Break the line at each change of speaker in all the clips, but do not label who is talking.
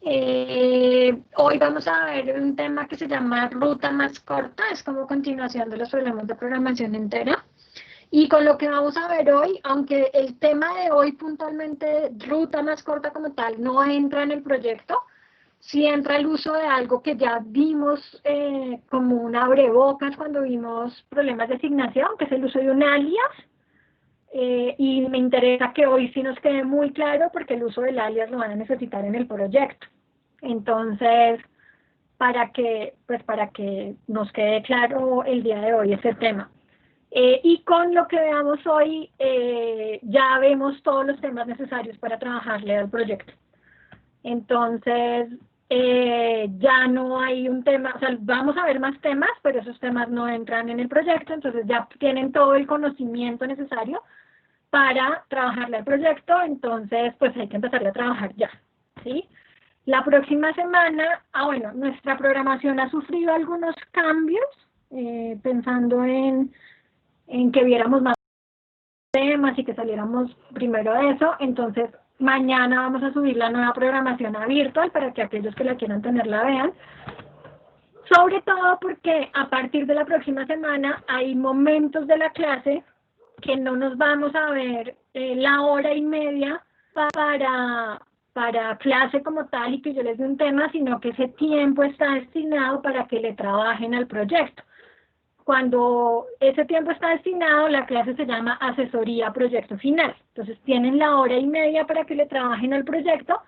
Hoy vamos a ver un tema que se llama ruta más corta, es como continuación de los problemas de programación entera. Y con lo que vamos a ver hoy, aunque el tema de hoy puntualmente, ruta más corta como tal, no entra en el proyecto, sí entra el uso de algo que ya vimos como un abrebocas cuando vimos problemas de asignación, que es el uso de un alias. Y me interesa que hoy sí nos quede muy claro porque el uso del alias lo van a necesitar en el proyecto. Entonces, para que nos quede claro el día de hoy ese tema. Y con lo que veamos hoy, ya vemos todos los temas necesarios para trabajarle al proyecto. Entonces, ya no hay un tema, o sea, vamos a ver más temas, pero esos temas no entran en el proyecto, entonces ya tienen todo el conocimiento necesario para trabajarle al proyecto, entonces pues hay que empezar a trabajar ya, ¿sí? La próxima semana, bueno, nuestra programación ha sufrido algunos cambios, pensando en que viéramos más temas y que saliéramos primero de eso. Entonces, mañana vamos a subir la nueva programación a virtual para que aquellos que la quieran tener la vean. Sobre todo porque a partir de la próxima semana hay momentos de la clase que no nos vamos a ver la hora y media para clase como tal y que yo les dé un tema, sino que ese tiempo está destinado para que le trabajen al proyecto. Cuando ese tiempo está destinado, la clase se llama asesoría proyecto final. Entonces tienen la hora y media para que le trabajen al proyecto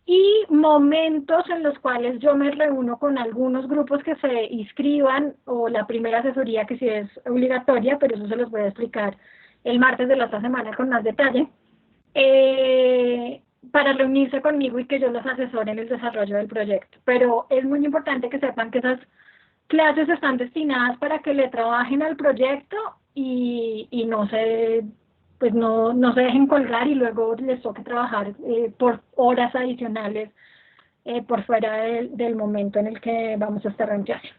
y momentos en los cuales yo me reúno con algunos grupos que se inscriban, o la primera asesoría que sí es obligatoria, pero eso se los voy a explicar el martes de la otra semana con más detalle, para reunirse conmigo y que yo los asesore en el desarrollo del proyecto. Pero es muy importante que sepan que esas clases están destinadas para que le trabajen al proyecto y no se dejen colgar y luego les toque trabajar por horas adicionales por fuera del momento en el que vamos a estar en clase.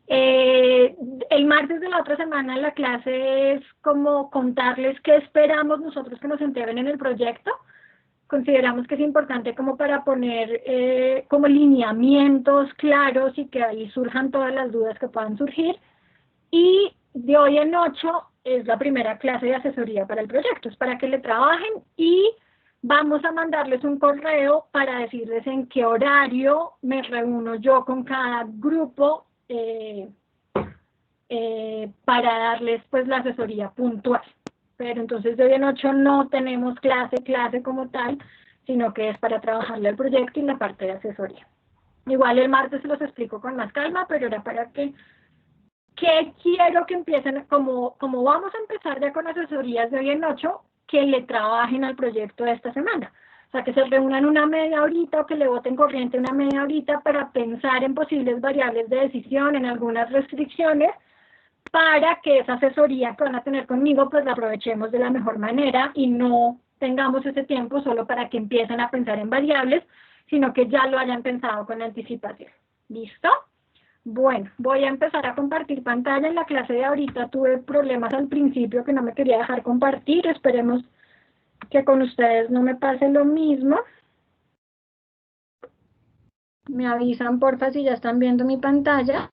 El martes de la otra semana la clase es como contarles qué esperamos nosotros que nos entreguen en el proyecto. Consideramos que es importante como para poner como lineamientos claros y que ahí surjan todas las dudas que puedan surgir. Y de hoy en 8 es la primera clase de asesoría para el proyecto, es para que le trabajen y vamos a mandarles un correo para decirles en qué horario me reúno yo con cada grupo para darles pues la asesoría puntual. Pero entonces de hoy en 8 no tenemos clase como tal, sino que es para trabajarle al proyecto y la parte de asesoría. Igual el martes se los explico con más calma, pero era para que quiero que empiecen, como vamos a empezar ya con asesorías de hoy en 8, que le trabajen al proyecto de esta semana. O sea, que se reúnan una media horita o que le boten corriente una media horita para pensar en posibles variables de decisión, en algunas restricciones, para que esa asesoría que van a tener conmigo, pues la aprovechemos de la mejor manera y no tengamos ese tiempo solo para que empiecen a pensar en variables, sino que ya lo hayan pensado con anticipación. ¿Listo? Bueno, voy a empezar a compartir pantalla. En la clase de ahorita tuve problemas al principio que no me quería dejar compartir. Esperemos que con ustedes no me pase lo mismo. Me avisan, porfa, si ya están viendo mi pantalla.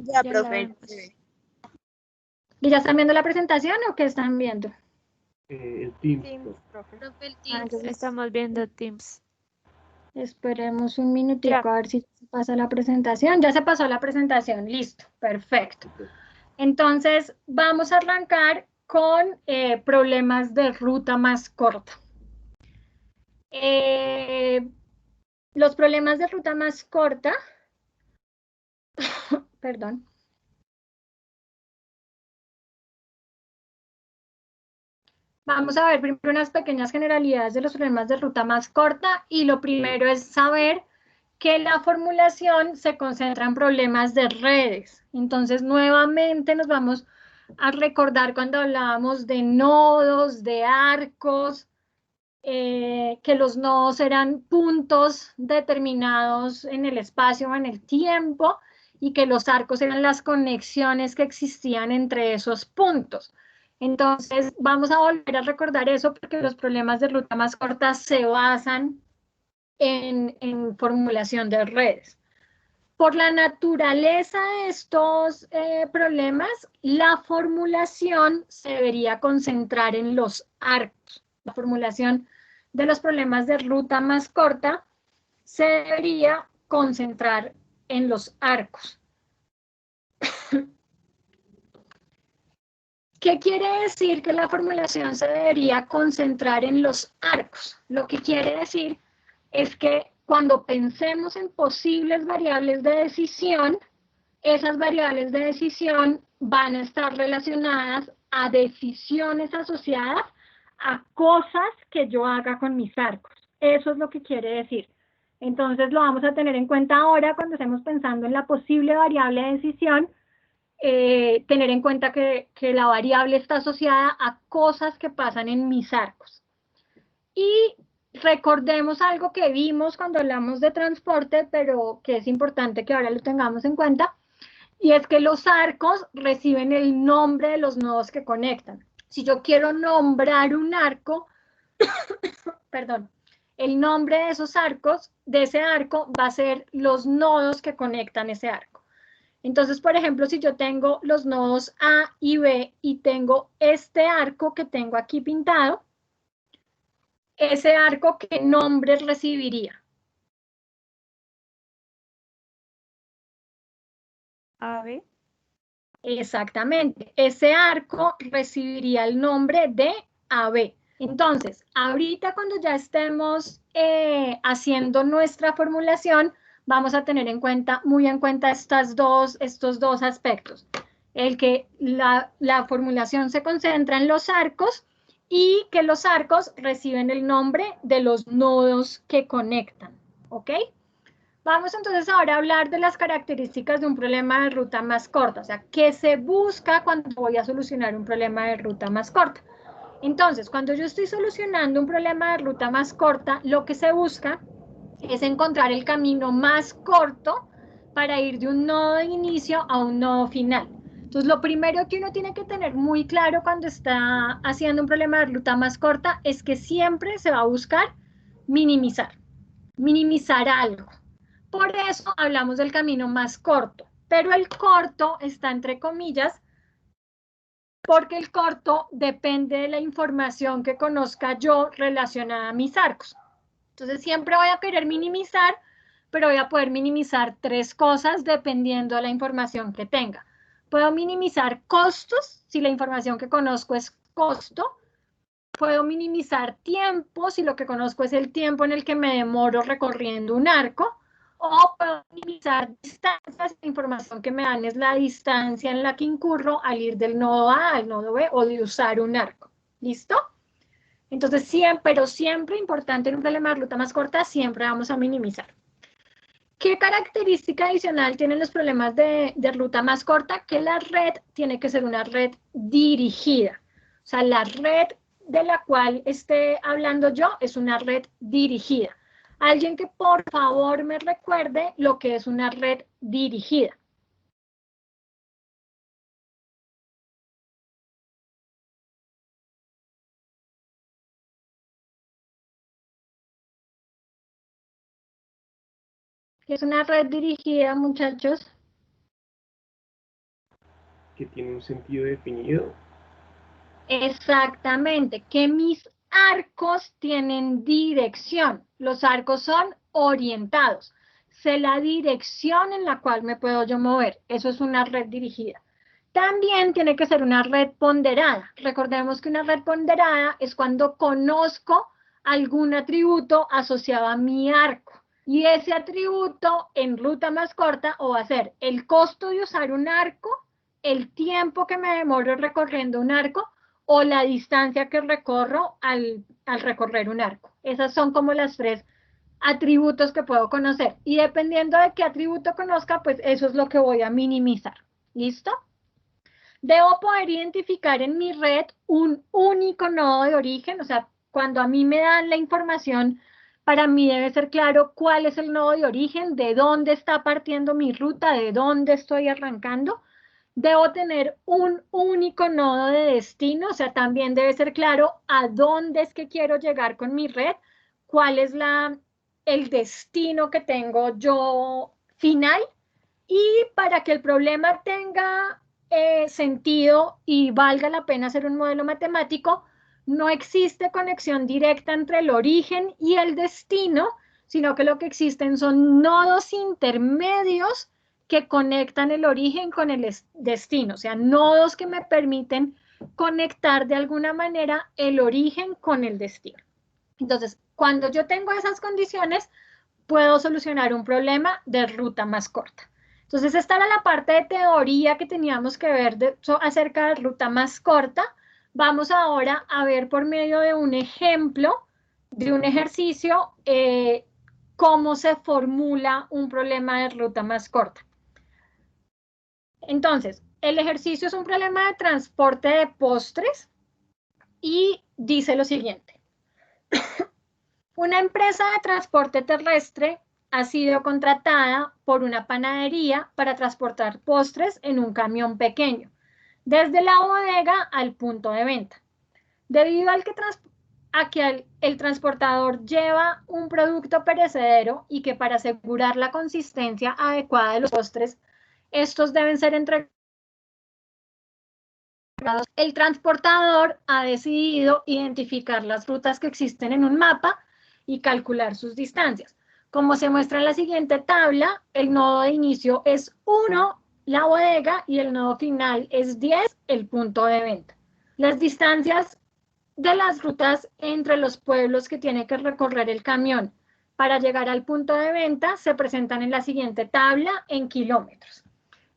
Ya, profe.
¿Y ya están viendo la presentación o qué están viendo?
El Teams,
profe.
El Teams.
Entonces,
Estamos viendo Teams.
esperemos un minutico
Ya.
a ver si se pasa la presentación. Ya se pasó la presentación, listo, perfecto. Entonces, vamos a arrancar con problemas de ruta más corta. Los problemas de ruta más corta, perdón. Vamos a ver primero unas pequeñas generalidades de los problemas de ruta más corta y lo primero es saber que la formulación se concentra en problemas de redes. Entonces, nuevamente nos vamos a recordar cuando hablábamos de nodos, de arcos, que los nodos eran puntos determinados en el espacio o en el tiempo y que los arcos eran las conexiones que existían entre esos puntos. Entonces, vamos a volver a recordar eso porque los problemas de ruta más corta se basan en formulación de redes. Por la naturaleza de estos problemas, la formulación se debería concentrar en los arcos. La formulación de los problemas de ruta más corta se debería concentrar en los arcos. ¿Qué quiere decir que la formulación se debería concentrar en los arcos? Lo que quiere decir es que cuando pensemos en posibles variables de decisión, esas variables de decisión van a estar relacionadas a decisiones asociadas a cosas que yo haga con mis arcos. Eso es lo que quiere decir. Entonces lo vamos a tener en cuenta ahora cuando estemos pensando en la posible variable de decisión, tener en cuenta que la variable está asociada a cosas que pasan en mis arcos. Y recordemos algo que vimos cuando hablamos de transporte, pero que es importante que ahora lo tengamos en cuenta, y es que los arcos reciben el nombre de los nodos que conectan. Si yo quiero nombrar un arco, perdón, el nombre de esos arcos, de ese arco, va a ser los nodos que conectan ese arco. Entonces, por ejemplo, si yo tengo los nodos A y B y tengo este arco que tengo aquí pintado, ese arco, ¿qué nombre recibiría?
AB.
Exactamente. Ese arco recibiría el nombre de AB. Entonces, ahorita cuando ya estemos haciendo nuestra formulación, vamos a tener muy en cuenta estos dos aspectos. El que la formulación se concentra en los arcos y que los arcos reciben el nombre de los nodos que conectan, ¿ok? Vamos entonces ahora a hablar de las características de un problema de ruta más corta, o sea, ¿qué se busca cuando voy a solucionar un problema de ruta más corta? Entonces, cuando yo estoy solucionando un problema de ruta más corta, lo que se busca es encontrar el camino más corto para ir de un nodo de inicio a un nodo final. Entonces, lo primero que uno tiene que tener muy claro cuando está haciendo un problema de ruta más corta es que siempre se va a buscar minimizar algo. Por eso hablamos del camino más corto, pero el corto está entre comillas porque el corto depende de la información que conozca yo relacionada a mis arcos. Entonces siempre voy a querer minimizar, pero voy a poder minimizar 3 cosas dependiendo de la información que tenga. Puedo minimizar costos, si la información que conozco es costo. Puedo minimizar tiempo, si lo que conozco es el tiempo en el que me demoro recorriendo un arco. O puedo minimizar distancias, la información que me dan es la distancia en la que incurro al ir del nodo A al nodo B o de usar un arco. ¿Listo? Entonces, siempre importante en un problema de ruta más corta, siempre vamos a minimizar. ¿Qué característica adicional tienen los problemas de ruta más corta? Que la red tiene que ser una red dirigida. O sea, la red de la cual esté hablando yo es una red dirigida. Alguien que por favor me recuerde lo que es una red dirigida. ¿Qué es una red dirigida, muchachos?
Que tiene un sentido definido.
Exactamente, que mis arcos tienen dirección. Los arcos son orientados. Sé la dirección en la cual me puedo yo mover. Eso es una red dirigida. También tiene que ser una red ponderada. Recordemos que una red ponderada es cuando conozco algún atributo asociado a mi arco. Y ese atributo en ruta más corta o va a ser el costo de usar un arco, el tiempo que me demoro recorriendo un arco o la distancia que recorro al recorrer un arco. Esas son como las 3 atributos que puedo conocer. Y dependiendo de qué atributo conozca, pues eso es lo que voy a minimizar. ¿Listo? Debo poder identificar en mi red un único nodo de origen, o sea, cuando a mí me dan la información, para mí debe ser claro cuál es el nodo de origen, de dónde está partiendo mi ruta, de dónde estoy arrancando. Debo tener un único nodo de destino, o sea, también debe ser claro a dónde es que quiero llegar con mi red, cuál es el destino que tengo yo final, y para que el problema tenga sentido y valga la pena hacer un modelo matemático, no existe conexión directa entre el origen y el destino, sino que lo que existen son nodos intermedios que conectan el origen con el destino, o sea, nodos que me permiten conectar de alguna manera el origen con el destino. Entonces, cuando yo tengo esas condiciones, puedo solucionar un problema de ruta más corta. Entonces, esta era la parte de teoría que teníamos que ver acerca de ruta más corta. Vamos ahora a ver por medio de un ejemplo, de un ejercicio, cómo se formula un problema de ruta más corta. Entonces, el ejercicio es un problema de transporte de postres y dice lo siguiente. Una empresa de transporte terrestre ha sido contratada por una panadería para transportar postres en un camión pequeño, desde la bodega al punto de venta. Debido a que el transportador lleva un producto perecedero y que para asegurar la consistencia adecuada de los postres, estos deben ser entregados. El transportador ha decidido identificar las rutas que existen en un mapa y calcular sus distancias. Como se muestra en la siguiente tabla, el nodo de inicio es 1, la bodega, y el nodo final es 10, el punto de venta. Las distancias de las rutas entre los pueblos que tiene que recorrer el camión para llegar al punto de venta se presentan en la siguiente tabla en kilómetros.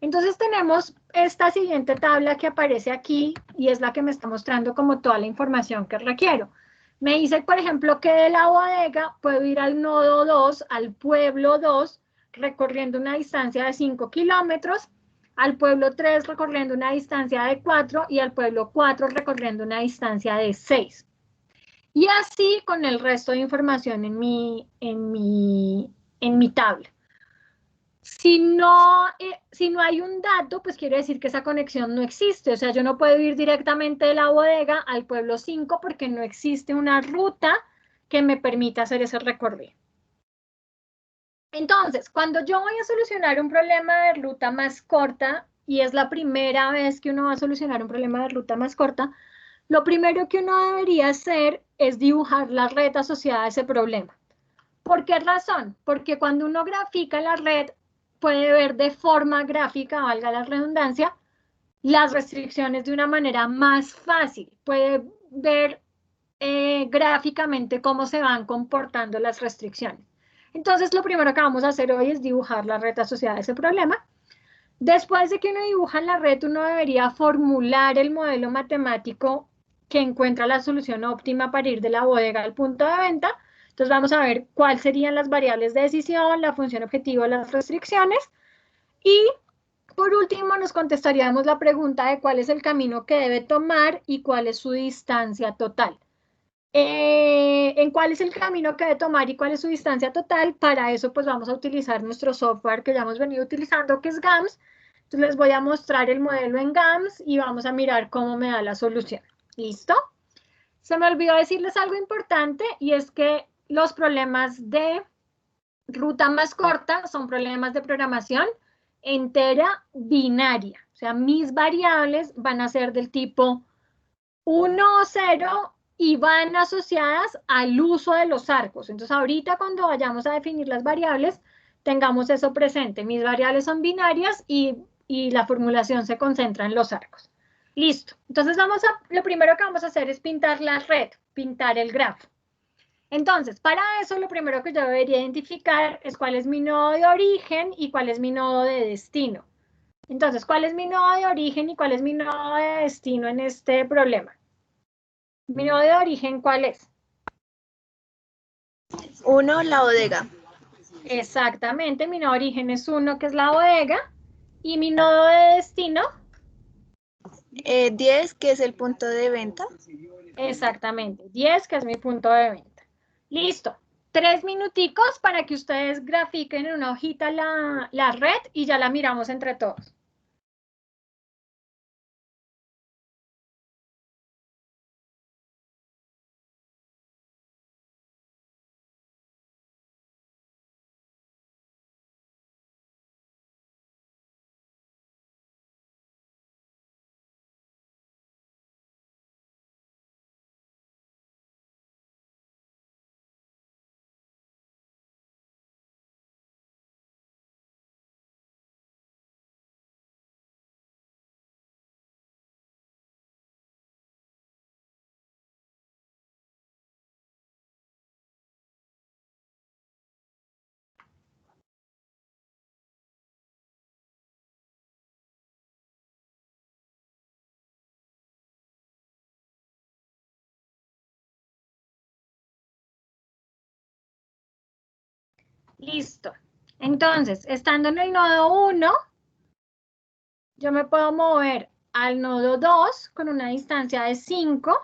Entonces tenemos esta siguiente tabla que aparece aquí y es la que me está mostrando como toda la información que requiero. Me dice, por ejemplo, que de la bodega puedo ir al nodo 2, al pueblo 2, recorriendo una distancia de 5 kilómetros, al pueblo 3 recorriendo una distancia de 4 y al pueblo 4 recorriendo una distancia de 6. Y así con el resto de información en mi tabla. Si no hay un dato, pues quiere decir que esa conexión no existe. O sea, yo no puedo ir directamente de la bodega al pueblo 5 porque no existe una ruta que me permita hacer ese recorrido. Entonces, cuando yo voy a solucionar un problema de ruta más corta, y es la primera vez que uno va a solucionar un problema de ruta más corta, lo primero que uno debería hacer es dibujar la red asociada a ese problema. ¿Por qué razón? Porque cuando uno grafica la red, puede ver de forma gráfica, valga la redundancia, las restricciones de una manera más fácil. Puede ver gráficamente cómo se van comportando las restricciones. Entonces, lo primero que vamos a hacer hoy es dibujar la red asociada a ese problema. Después de que uno dibuja la red, uno debería formular el modelo matemático que encuentra la solución óptima para ir de la bodega al punto de venta. Entonces vamos a ver cuáles serían las variables de decisión, la función objetivo, las restricciones. Y por último nos contestaríamos la pregunta de cuál es el camino que debe tomar y cuál es su distancia total. En cuál es el camino que debe tomar y cuál es su distancia total, para eso pues vamos a utilizar nuestro software que ya hemos venido utilizando, que es GAMS. Entonces les voy a mostrar el modelo en GAMS y vamos a mirar cómo me da la solución. ¿Listo? Se me olvidó decirles algo importante y es que los problemas de ruta más corta son problemas de programación entera binaria. O sea, mis variables van a ser del tipo 1 o 0 y van asociadas al uso de los arcos. Entonces, ahorita cuando vayamos a definir las variables, tengamos eso presente. Mis variables son binarias y la formulación se concentra en los arcos. Listo. Entonces, lo primero que vamos a hacer es pintar la red, pintar el grafo. Entonces, para eso, lo primero que yo debería identificar es cuál es mi nodo de origen y cuál es mi nodo de destino. Entonces, ¿cuál es mi nodo de origen y cuál es mi nodo de destino en este problema? ¿Mi nodo de origen cuál es?
1, la bodega.
Exactamente, mi nodo de origen es 1, que es la bodega. ¿Y mi nodo de destino?
10, que es el punto de venta.
Exactamente, 10, que es mi punto de venta. Listo. 3 minuticos para que ustedes grafiquen en una hojita la red y ya la miramos entre todos. Listo. Entonces, estando en el nodo 1, yo me puedo mover al nodo 2 con una distancia de 5,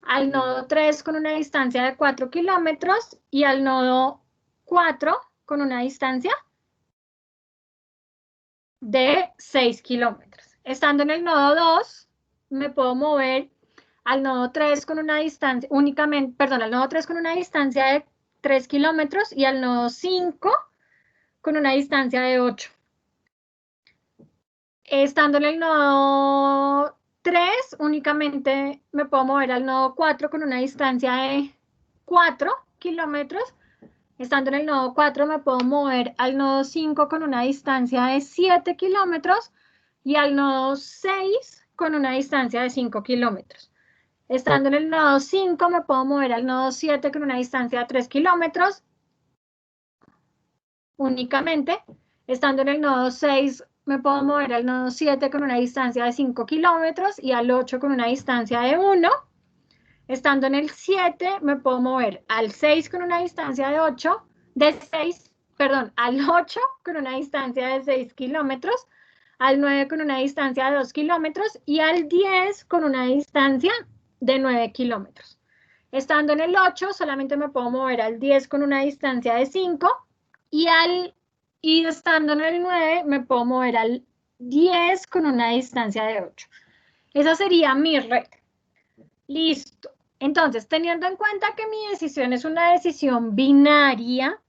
al nodo 3 con una distancia de 4 kilómetros y al nodo 4 con una distancia de 6 kilómetros. Estando en el nodo 2, me puedo mover al nodo 3 con una distancia, al nodo 3 con una distancia de 3 kilómetros y al nodo 5 con una distancia de 8. Estando en el nodo 3, únicamente me puedo mover al nodo 4 con una distancia de 4 kilómetros. Estando en el nodo 4 me puedo mover al nodo 5 con una distancia de 7 kilómetros y al nodo 6 con una distancia de 5 kilómetros. Estando en el nodo 5 me puedo mover al nodo 7 con una distancia de 3 kilómetros únicamente. Estando en el nodo 6 me puedo mover al nodo 7 con una distancia de 5 kilómetros y al 8 con una distancia de 1. Estando en el 7 me puedo mover al 6 con una distancia de 8, al 8 con una distancia de 6 kilómetros, al 9 con una distancia de 2 kilómetros y al 10 con una distancia de 9 kilómetros. Estando en el 8 solamente me puedo mover al 10 con una distancia de 5 y estando en el 9 me puedo mover al 10 con una distancia de 8. Esa sería mi red. Listo. Entonces, teniendo en cuenta que mi decisión es una decisión binaria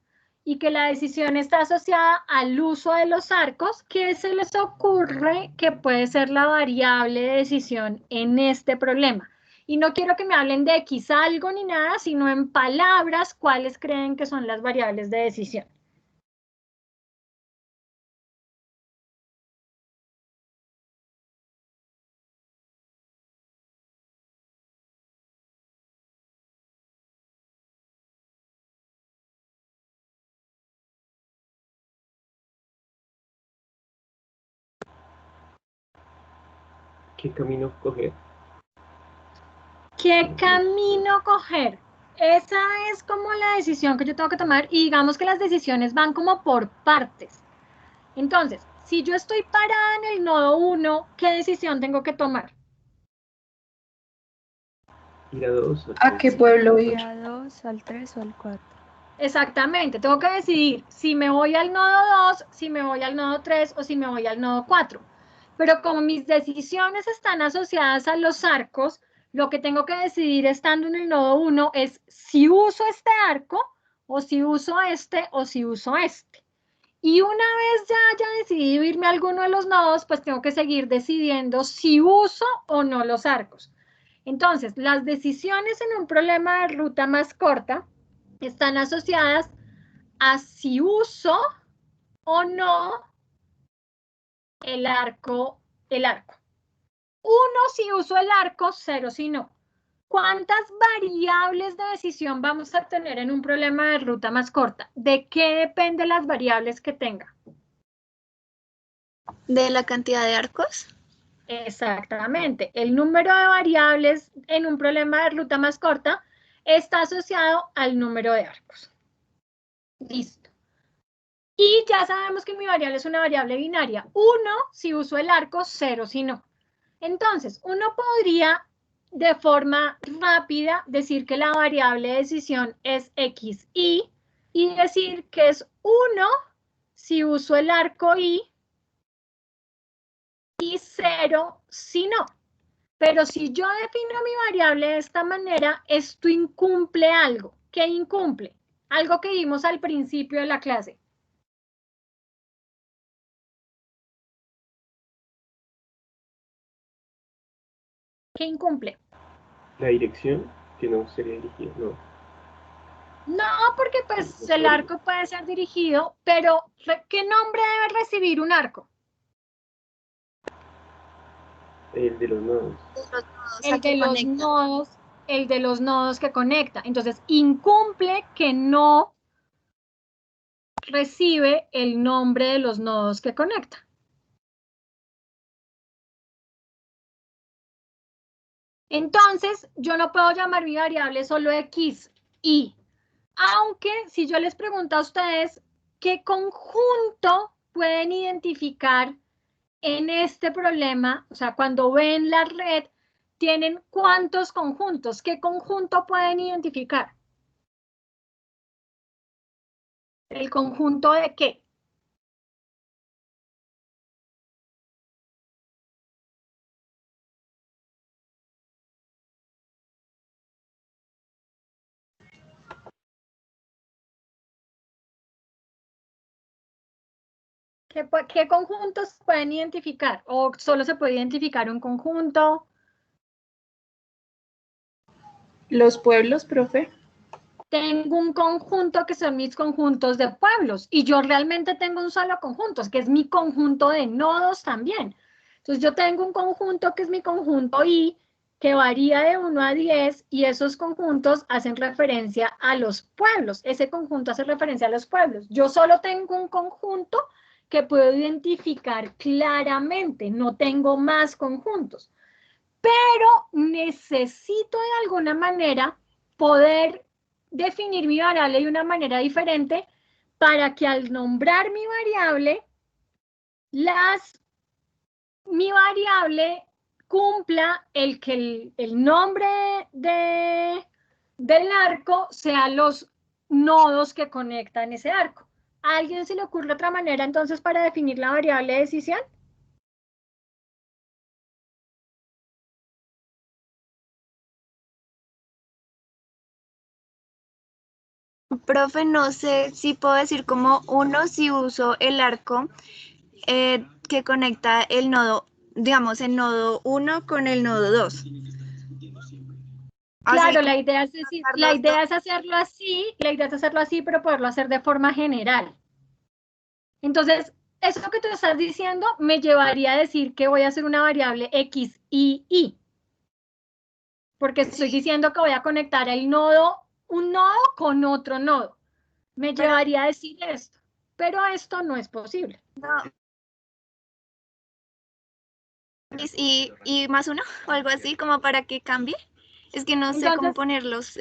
y que la decisión está asociada al uso de los arcos, ¿qué se les ocurre que puede ser la variable de decisión en este problema? Y no quiero que me hablen de X algo ni nada, sino en palabras, ¿cuáles creen que son las variables de decisión?
¿Qué camino coger?
¿Qué camino coger? Esa es como la decisión que yo tengo que tomar y digamos que las decisiones van como por partes. Entonces, si yo estoy parada en el nodo 1, ¿qué decisión tengo que tomar?
Ir a 2.
¿A qué pueblo ir?
¿Al 2, al 3 o al 4?
Exactamente, tengo que decidir si me voy al nodo 2, si me voy al nodo 3 o si me voy al nodo 4. Pero como mis decisiones están asociadas a los arcos, lo que tengo que decidir estando en el nodo 1 es si uso este arco o si uso este o si uso este. Y una vez ya haya decidido irme a alguno de los nodos, pues tengo que seguir decidiendo si uso o no los arcos. Entonces, las decisiones en un problema de ruta más corta están asociadas a si uso o no el arco. Uno si uso el arco, 0 si no. ¿Cuántas variables de decisión vamos a tener en un problema de ruta más corta? ¿De qué dependen las variables que tenga?
¿De la cantidad de arcos?
Exactamente. El número de variables en un problema de ruta más corta está asociado al número de arcos. Listo. Y ya sabemos que mi variable es una variable binaria. 1 si uso el arco, 0 si no. Entonces, uno podría de forma rápida decir que la variable de decisión es xy y decir que es 1 si uso el arco y 0 si no. Pero si yo defino mi variable de esta manera, esto incumple algo. ¿Qué incumple? Algo que vimos al principio de la clase. ¿Qué incumple?
La dirección, que no sería dirigida, no.
No, porque pues el arco puede ser dirigido, pero ¿qué nombre debe recibir un arco?
El de los nodos.
El de los nodos que conecta. Entonces, incumple que no recibe el nombre de los nodos que conecta. Entonces, yo no puedo llamar mi variable solo x, y, Aunque si yo les pregunto a ustedes qué conjunto pueden identificar en este problema, o sea, cuando ven la red, tienen cuántos conjuntos, ¿qué conjunto pueden identificar? ¿El conjunto de qué? ¿Qué conjuntos pueden identificar? ¿O solo se puede identificar un conjunto?
Los pueblos, profe.
Tengo un conjunto que son mis conjuntos de pueblos y yo realmente tengo un solo conjunto, que es mi conjunto de nodos también. Entonces yo tengo un conjunto que es mi conjunto I, que varía de 1 a 10 y esos conjuntos hacen referencia a los pueblos. Ese conjunto hace referencia a los pueblos. Yo solo tengo un conjunto que puedo identificar claramente, no tengo más conjuntos. Pero necesito de alguna manera poder definir mi variable de una manera diferente para que al nombrar mi variable, mi variable cumpla el que el nombre del arco sea los nodos que conectan ese arco. ¿A alguien se le ocurre otra manera entonces para definir la variable de decisión?
Profe, no sé si puedo decir como uno si uso el arco que conecta el nodo, digamos, el nodo 1 con el nodo 2.
Claro, la idea es hacerlo así, pero poderlo hacer de forma general. Entonces, eso que tú estás diciendo me llevaría a decir que voy a hacer una variable x, y, y. Porque estoy diciendo que voy a conectar un nodo con otro nodo. Me llevaría a decir esto, pero esto no es posible.
No. ¿Y más uno o algo así como para que cambie? Es que no sé cómo ponerlos.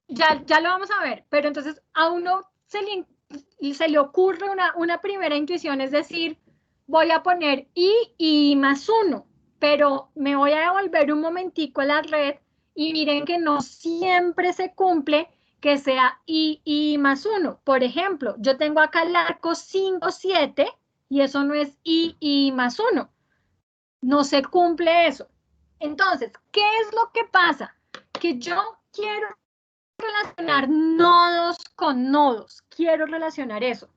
Ya lo vamos a ver, pero entonces a uno se le ocurre una primera intuición, es decir, voy a poner y más 1, pero me voy a devolver un momentico a la red y miren que no siempre se cumple que sea y más 1. Por ejemplo, yo tengo acá el arco 5, 7 y eso no es y más 1. No se cumple eso. Entonces, ¿qué es lo que pasa? Que yo quiero relacionar nodos con nodos. Quiero relacionar eso.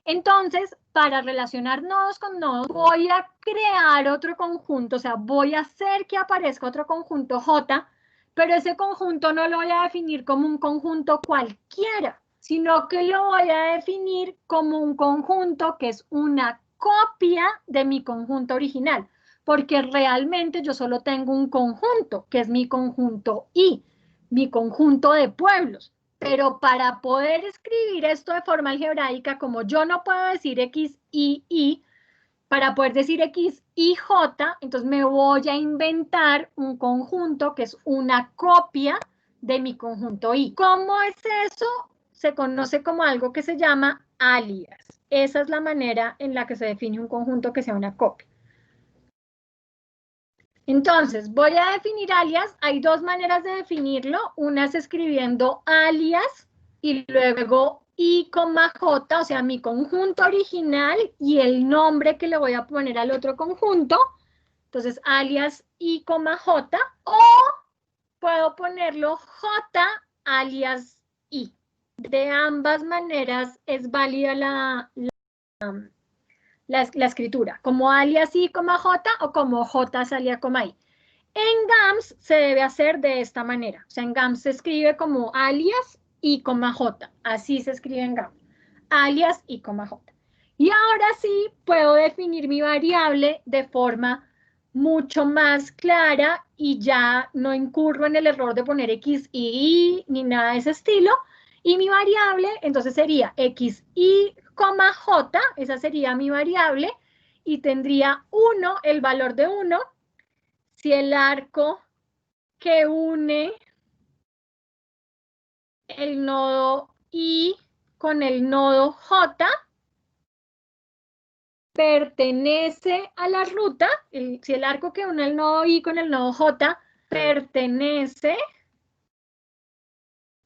Entonces, para relacionar nodos con nodos, voy a crear otro conjunto, o sea, voy a hacer que aparezca otro conjunto J, pero ese conjunto no lo voy a definir como un conjunto cualquiera, sino que lo voy a definir como un conjunto que es una copia de mi conjunto original, porque realmente yo solo tengo un conjunto, que es mi conjunto I, mi conjunto de pueblos. Pero para poder escribir esto de forma algebraica, como yo no puedo decir X, Y, para poder decir X, Y, J, entonces me voy a inventar un conjunto que es una copia de mi conjunto Y. ¿Cómo es eso? Se conoce como algo que se llama alias. Esa es la manera en la que se define un conjunto que sea una copia. Entonces, voy a definir alias. Hay dos maneras de definirlo. Una es escribiendo alias y luego I, J, o sea, mi conjunto original y el nombre que le voy a poner al otro conjunto. Entonces, alias I, J, o puedo ponerlo J alias I. De ambas maneras es válida la escritura, como alias I, J o como J salía, I. En GAMS se debe hacer de esta manera. O sea, en GAMS se escribe como alias y J. Así se escribe en GAMS. Alias y J. Y ahora sí puedo definir mi variable de forma mucho más clara y ya no incurro en el error de poner X y Y ni nada de ese estilo. Y mi variable entonces sería X y, J, esa sería mi variable, y tendría 1, el valor de 1, si el arco que une el nodo I con el nodo J pertenece a la ruta, si el arco que une el nodo I con el nodo J pertenece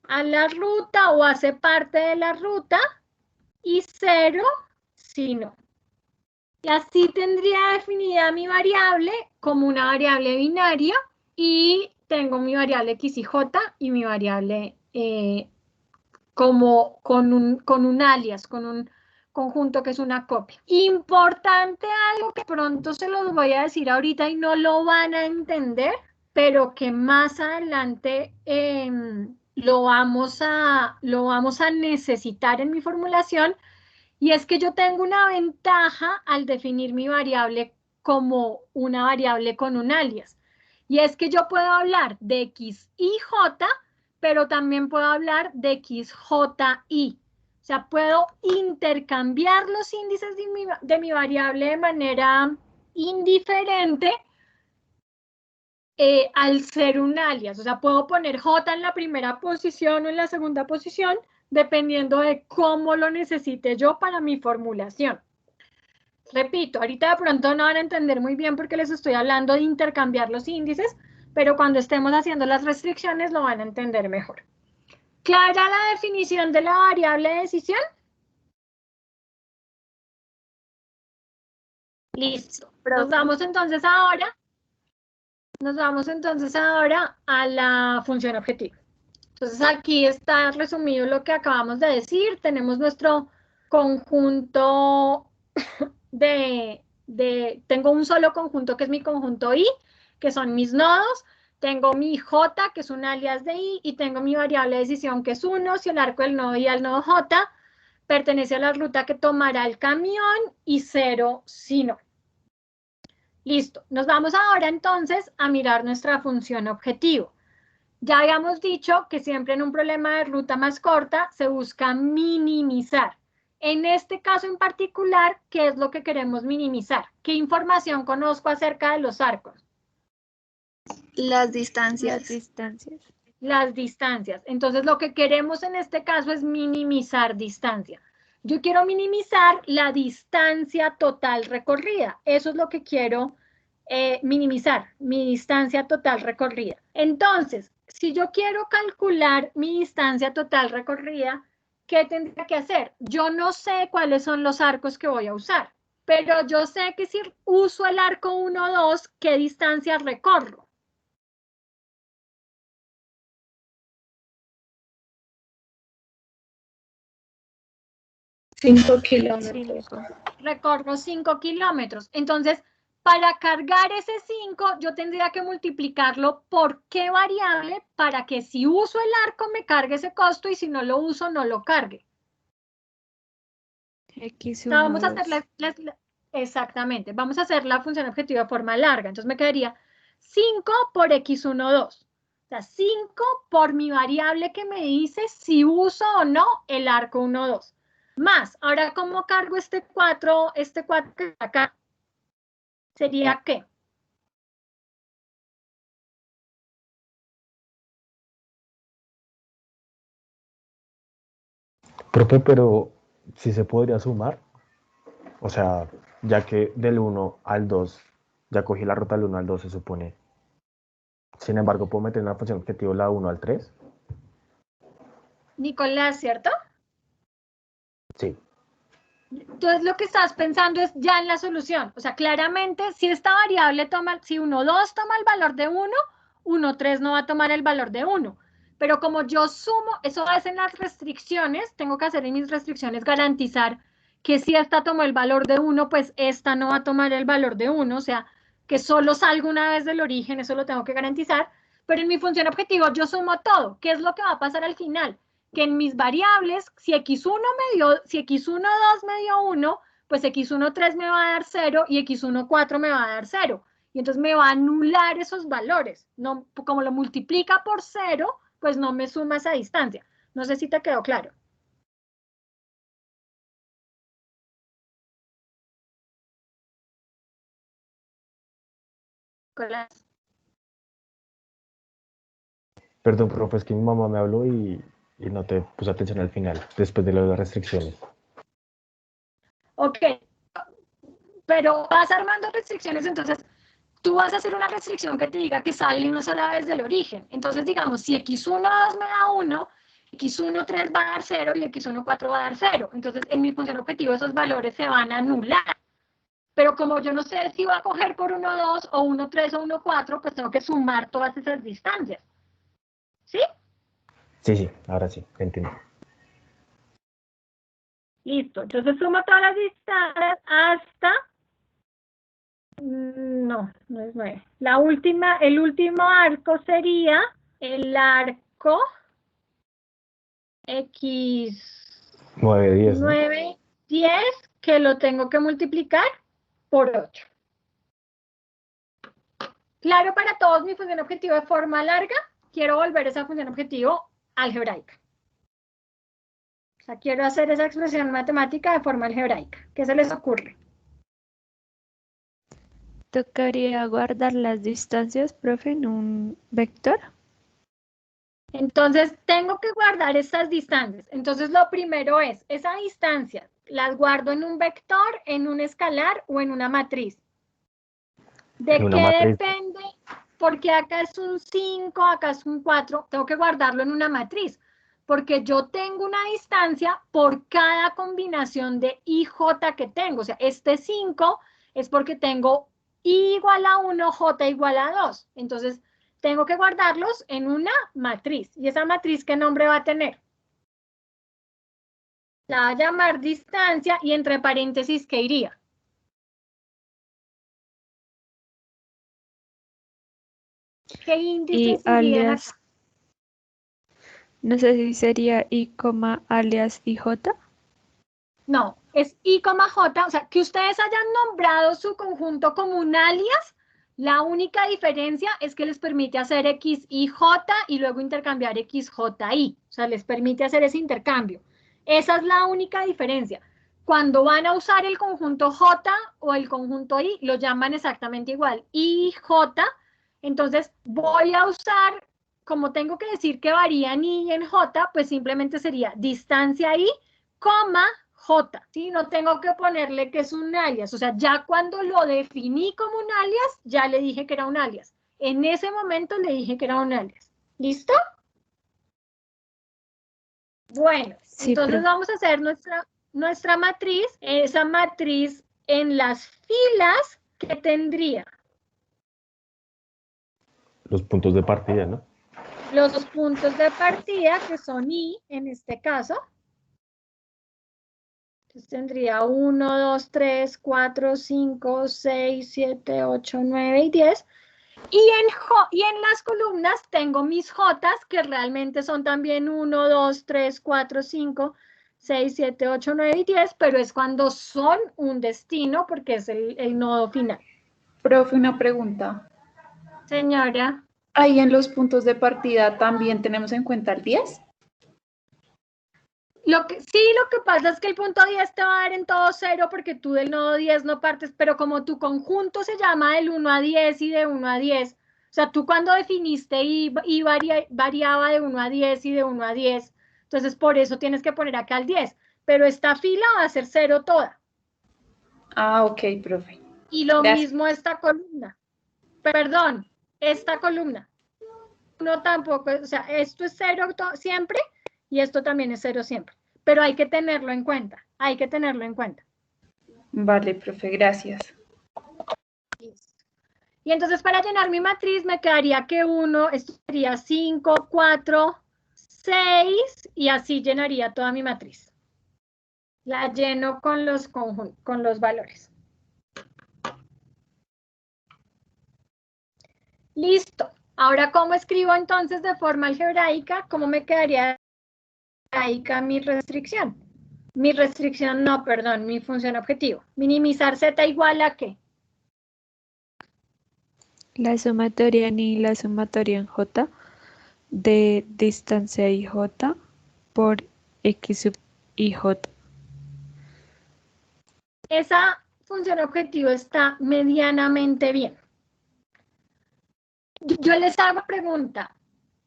a la ruta o hace parte de la ruta, y 0 si no. Y así tendría definida mi variable como una variable binaria y tengo mi variable x y j y mi variable como con un alias, con un conjunto que es una copia. Importante algo que pronto se los voy a decir ahorita y no lo van a entender, pero que más adelante lo vamos a necesitar en mi formulación, y es que yo tengo una ventaja al definir mi variable como una variable con un alias. Y es que yo puedo hablar de x y j, pero también puedo hablar de x, j, y. O sea, puedo intercambiar los índices de mi variable de manera indiferente al ser un alias. O sea, puedo poner j en la primera posición o en la segunda posición, dependiendo de cómo lo necesite yo para mi formulación. Repito, ahorita de pronto no van a entender muy bien porque les estoy hablando de intercambiar los índices, pero cuando estemos haciendo las restricciones lo van a entender mejor. ¿Clara la definición de la variable de decisión? Listo. Nos vamos entonces ahora a la función objetivo. Entonces aquí está resumido lo que acabamos de decir. Tenemos nuestro conjunto tengo un solo conjunto que es mi conjunto I, que son mis nodos. Tengo mi J, que es un alias de I, y tengo mi variable de decisión, que es 1, si el arco del nodo I al nodo J pertenece a la ruta que tomará el camión, y 0 si no. Listo. Nos vamos ahora entonces a mirar nuestra función objetivo. Ya habíamos dicho que siempre en un problema de ruta más corta se busca minimizar. En este caso en particular, ¿qué es lo que queremos minimizar? ¿Qué información conozco acerca de los arcos?
Las distancias.
Las distancias.
Las distancias. Entonces, lo que queremos en este caso es minimizar distancia. Yo quiero minimizar la distancia total recorrida. Eso es lo que quiero minimizar, mi distancia total recorrida. Entonces, si yo quiero calcular mi distancia total recorrida, ¿qué tendría que hacer? Yo no sé cuáles son los arcos que voy a usar, pero yo sé que si uso el arco 1 o 2, ¿qué distancia recorro?
5 kilómetros.
5.
Recorro 5 kilómetros. Entonces, para cargar ese 5, yo tendría que multiplicarlo por qué variable para que si uso el arco me cargue ese costo y si no lo uso no lo cargue.
X1,
Vamos a
2.
hacer exactamente, vamos a hacer la función objetiva de forma larga. Entonces me quedaría 5 por x1, 2. O sea, 5 por mi variable que me dice si uso o no el arco 1, 2. Más, ahora, ¿cómo cargo este 4 que está acá? ¿Sería qué?
Profe, pero sí se podría sumar. O sea, ya que del 1 al 2, ya cogí la ruta del 1 al 2, se supone. Sin embargo, puedo meter en la función objetivo la 1 al 3.
Nicolás, ¿cierto?
Sí.
Entonces lo que estás pensando es ya en la solución. O sea, claramente, si esta variable toma, si 1, 2 toma el valor de 1, 1, 3 no va a tomar el valor de 1. Pero como yo sumo, eso es en las restricciones, tengo que hacer en mis restricciones garantizar que si esta tomó el valor de 1, pues esta no va a tomar el valor de 1. O sea, que solo salga una vez del origen, eso lo tengo que garantizar. Pero en mi función objetivo yo sumo todo. ¿Qué es lo que va a pasar al final? Que en mis variables, si x1, si x1, 2 me dio 1, pues x1, 3 me va a dar 0 y x1, 4 me va a dar 0. Y entonces me va a anular esos valores. No, como lo multiplica por 0, pues no me suma esa distancia. No sé si te quedó claro.
Perdón, profe, es que mi mamá me habló y y no te puse atención al final, después de lo de las restricciones.
Ok, pero vas armando restricciones, entonces tú vas a hacer una restricción que te diga que sale una sola vez del origen. Entonces, digamos, si x1, 2 me da 1, x1, 3 va a dar 0 y x1, 4 va a dar 0. Entonces, en mi función objetivo esos valores se van a anular. Pero como yo no sé si va a coger por 1, 2 o 1, 3 o 1, 4, pues tengo que sumar todas esas distancias. ¿Sí?
Sí, ahora sí, entiendo.
Listo. Entonces sumo todas las distancias hasta... No, no es 9. El último arco sería el arco X
9, 10, ¿no?
9, 10, que lo tengo que multiplicar por 8. Claro, para todos mi función objetivo de forma larga, quiero volver esa función objetivo algebraica. O sea, quiero hacer esa expresión matemática de forma algebraica. ¿Qué se les ocurre?
¿Tocaría guardar las distancias, profe, en un vector?
Entonces, tengo que guardar estas distancias. Entonces, lo primero es, esa distancia, ¿las guardo en un vector, en un escalar o en una matriz? ¿De
En una
qué
matriz.
depende? Porque acá es un 5, acá es un 4, tengo que guardarlo en una matriz, porque yo tengo una distancia por cada combinación de I, J que tengo. O sea, este 5 es porque tengo I igual a 1, J igual a 2. Entonces, tengo que guardarlos en una matriz. ¿Y esa matriz qué nombre va a tener? La va a llamar distancia y entre paréntesis, ¿qué iría? ¿Qué
Y
índices irían
alias,
acá?
no sé si sería I, alias y J.
No, es I, J, o sea, que ustedes hayan nombrado su conjunto como un alias, la única diferencia es que les permite hacer X, Y, J y luego intercambiar X, J, Y. O sea, les permite hacer ese intercambio. Esa es la única diferencia. Cuando van a usar el conjunto J o el conjunto Y, lo llaman exactamente igual, I, J. Entonces, voy a usar, como tengo que decir que varía en I y en J, pues simplemente sería distancia I, coma, J, ¿sí? No tengo que ponerle que es un alias. O sea, ya cuando lo definí como un alias, ya le dije que era un alias. En ese momento le dije que era un alias. ¿Listo? Bueno,
Sí,
entonces
profe.
vamos a hacer nuestra matriz. Esa matriz en las filas que tendría
Los puntos de partida, ¿no?
los puntos de partida, que son I en este caso. Entonces tendría 1, 2, 3, 4, 5, 6, 7, 8, 9 y 10. Y en las columnas tengo mis Jotas, que realmente son también 1, 2, 3, 4, 5, 6, 7, 8, 9 y 10, pero es cuando son un destino porque es el nodo final.
Profe, una pregunta.
Señora,
Ahí en los puntos de partida también tenemos en cuenta el 10.
lo que pasa es que el punto 10 te va a dar en todo 0 porque tú del nodo 10 no partes, pero como tu conjunto se llama del 1 a 10 y de 1 a 10, o sea, tú cuando definiste y variaba de 1 a 10 y de 1 a 10, entonces por eso tienes que poner acá el 10, pero esta fila va a ser 0 toda.
Ah, ok, profe.
Y lo
Gracias.
mismo esta columna. Perdón, esta columna. No tampoco, o sea, esto es 0 siempre y esto también es 0 siempre. Pero hay que tenerlo en cuenta, hay que tenerlo en cuenta.
Vale, profe, gracias.
Y entonces para llenar mi matriz me quedaría que 1, esto sería 5, 4, 6 y así llenaría toda mi matriz. La lleno con los valores. Listo. Ahora, ¿cómo escribo entonces de forma algebraica? ¿Cómo me quedaría algebraica mi restricción? Mi restricción, no, perdón, mi función objetivo. Minimizar z igual a ¿qué?
La sumatoria en I y la sumatoria en J de distancia IJ por X sub IJ.
Esa función objetivo está medianamente bien. Yo les hago pregunta.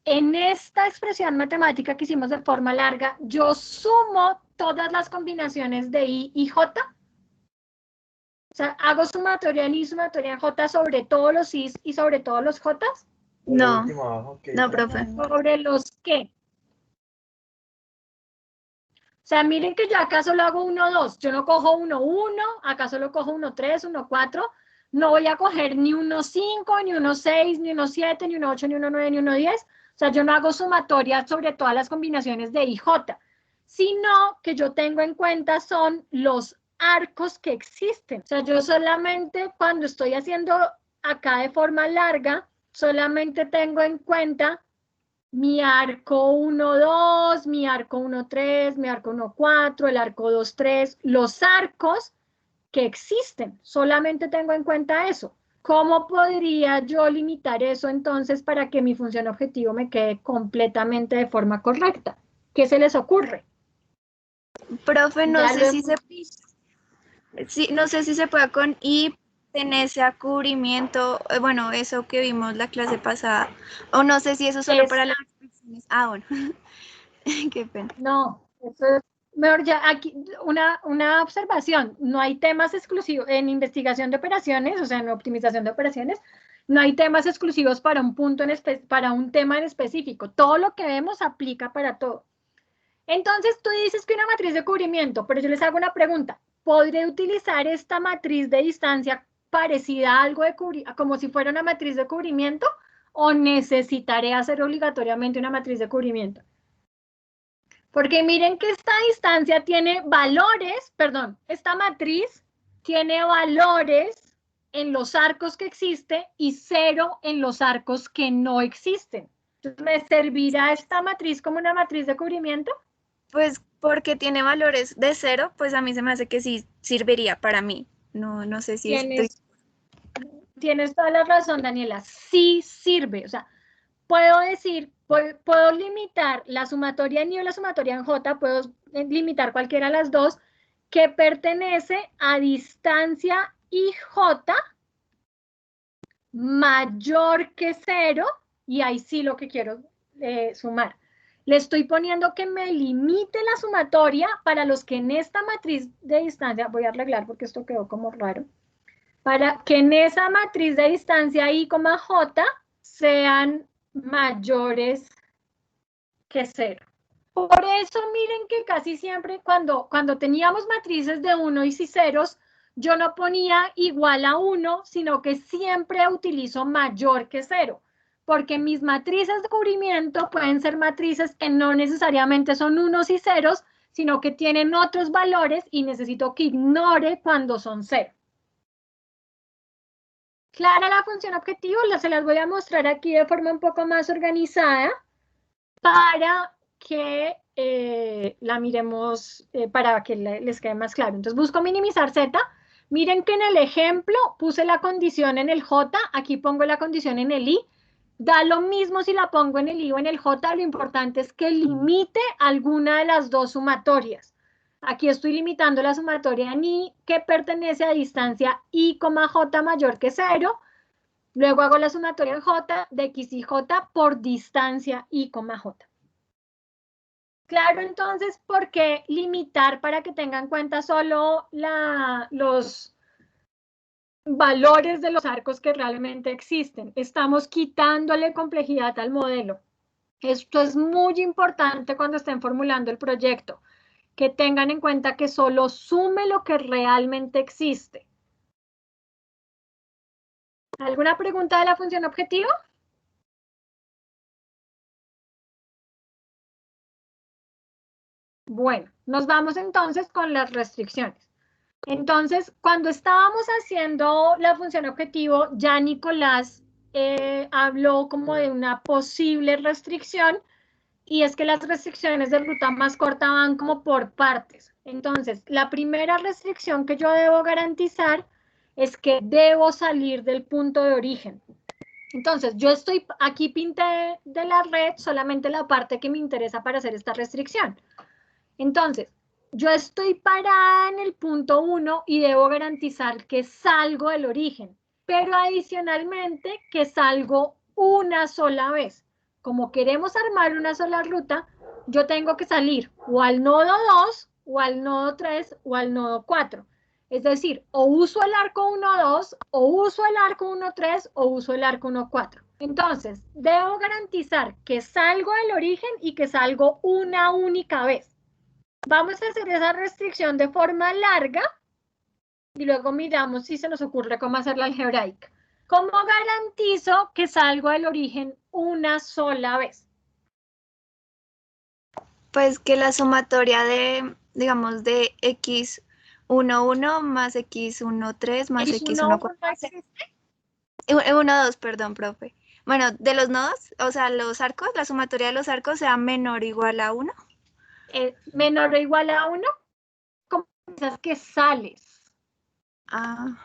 en esta expresión matemática que hicimos de forma larga, yo sumo todas las combinaciones de I y J. O sea, hago sumatoria en I, sumatoria en J sobre todos los I's y sobre todos los J's.
No, no, profe.
¿Sobre los qué? O sea, miren que yo acá solo hago 1, 2. Yo no cojo 1, 1, acá solo cojo 1, 3, 1, 4. No voy a coger ni 1, 5, ni 1, 6, ni 1, 7, ni 1, 8, ni 1, 9, ni 1, 10. O sea, yo no hago sumatoria sobre todas las combinaciones de I, J, sino que yo tengo en cuenta son los arcos que existen. O sea, yo solamente cuando estoy haciendo acá de forma larga, solamente tengo en cuenta mi arco 1, 2, mi arco 1, 3, mi arco 1, 4, el arco 2, 3, los arcos que existen. Solamente tengo en cuenta eso. ¿Cómo podría yo limitar eso entonces para que mi función objetivo me quede completamente de forma correcta? ¿Qué se les ocurre?
Profe, no
Ya
sé
lo
si
hemos
se, sí, no sé si se puede con I pertenece a cubrimiento, bueno, eso que vimos la clase pasada, o no sé si eso solo para las expresiones. Ah, bueno, qué pena.
No, eso es mejor ya aquí una observación. No hay temas exclusivos en investigación de operaciones, o sea, en optimización de operaciones, no hay temas exclusivos para un punto para un tema en específico. Todo lo que vemos aplica para todo. Entonces tú dices que una matriz de cubrimiento, pero yo les hago una pregunta. ¿Podré utilizar esta matriz de distancia parecida a algo de como si fuera una matriz de cubrimiento o necesitaré hacer obligatoriamente una matriz de cubrimiento? Porque miren que esta distancia tiene valores, perdón, esta matriz tiene valores en los arcos que existe y 0 en los arcos que no existen. Entonces, ¿me servirá esta matriz como una matriz de cubrimiento?
Pues porque tiene valores de 0, pues a mí se me hace que sí serviría para mí. No, no sé si estoy...
Tienes toda la razón, Daniela. Sí sirve. O sea, puedo decir, puedo limitar la sumatoria en I o la sumatoria en J, puedo limitar cualquiera de las dos, que pertenece a distancia IJ mayor que 0, y ahí sí lo que quiero sumar. Le estoy poniendo que me limite la sumatoria para los que en esta matriz de distancia, voy a arreglar porque esto quedó como raro, para que en esa matriz de distancia I, J sean mayores que 0. Por eso miren que casi siempre cuando teníamos matrices de 1 y ceros, yo no ponía igual a 1, sino que siempre utilizo mayor que 0, porque mis matrices de cubrimiento pueden ser matrices que no necesariamente son unos y ceros, sino que tienen otros valores y necesito que ignore cuando son 0. Clara la función objetivo, se las voy a mostrar aquí de forma un poco más organizada para que la miremos, para que les quede más claro. Entonces busco minimizar Z. Miren que en el ejemplo puse la condición en el J, aquí pongo la condición en el I. Da lo mismo si la pongo en el I o en el J, lo importante es que limite alguna de las dos sumatorias. Aquí estoy limitando la sumatoria en I, que pertenece a distancia I, J mayor que 0. Luego hago la sumatoria en J de X y J por distancia I, J. Claro, entonces, ¿por qué limitar para que tengan en cuenta solo los valores de los arcos que realmente existen? Estamos quitándole complejidad al modelo. Esto es muy importante cuando estén formulando el proyecto, que tengan en cuenta que solo sume lo que realmente existe. ¿Alguna pregunta de la función objetivo? Bueno, nos vamos entonces con las restricciones. Entonces, cuando estábamos haciendo la función objetivo, ya Nicolás habló como de una posible restricción, y es que las restricciones de ruta más corta van como por partes. Entonces, la primera restricción que yo debo garantizar es que debo salir del punto de origen. Entonces, yo estoy, aquí pinté de la red solamente la parte que me interesa para hacer esta restricción. Entonces, yo estoy parada en el punto 1 y debo garantizar que salgo del origen, pero adicionalmente que salgo una sola vez. como queremos armar una sola ruta, yo tengo que salir o al nodo 2, o al nodo 3, o al nodo 4. Es decir, o uso el arco 1-2, o uso el arco 1-3, o uso el arco 1-4. Entonces, debo garantizar que salgo del origen y que salgo una única vez. Vamos a hacer esa restricción de forma larga y luego miramos si se nos ocurre cómo hacer la algebraica. ¿Cómo garantizo que salgo del origen una sola vez?
Pues que la sumatoria de, digamos, de x11 más x13 más x14.
¿No existe?
1, 2, perdón, profe. Bueno, de los nodos, o sea, los arcos, la sumatoria de los arcos sea menor o igual a 1.
Menor o igual a 1. ¿Cómo piensas que sales?
Ah,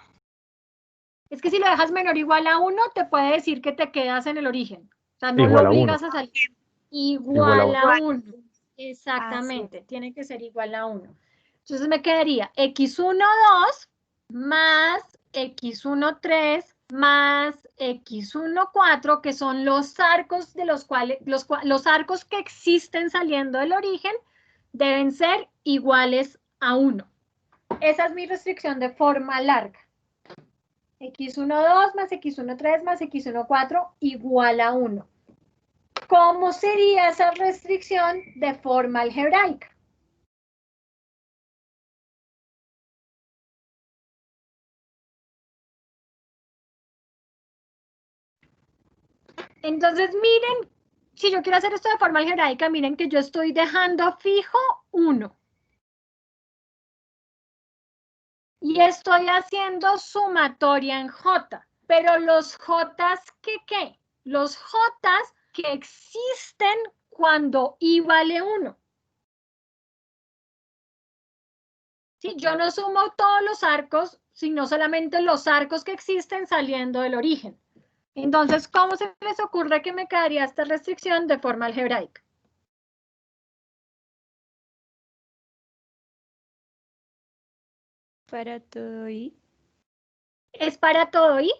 Es que si lo dejas menor o igual a 1, te puede decir que te quedas en el origen. O sea, no
Igual
lo
a
obligas
1.
a salir. Igual a 1.
Ah,
Exactamente, tiene que ser igual a 1. Entonces me quedaría x12 más x13 más x14, que son los arcos de los cuales, los arcos que existen saliendo del origen deben ser iguales a 1. Esa es mi restricción de forma larga. x12 más x13 más x14 igual a 1. ¿Cómo sería esa restricción de forma algebraica? Entonces, miren, si yo quiero hacer esto de forma algebraica, miren que yo estoy dejando fijo 1. Y estoy haciendo sumatoria en J. Pero los J's, ¿qué? Los J's que existen cuando I vale 1. ¿Sí? Yo no sumo todos los arcos, sino solamente los arcos que existen saliendo del origen. Entonces, ¿cómo se les ocurre que me quedaría esta restricción de forma algebraica?
Para todo I.
¿Es para todo I?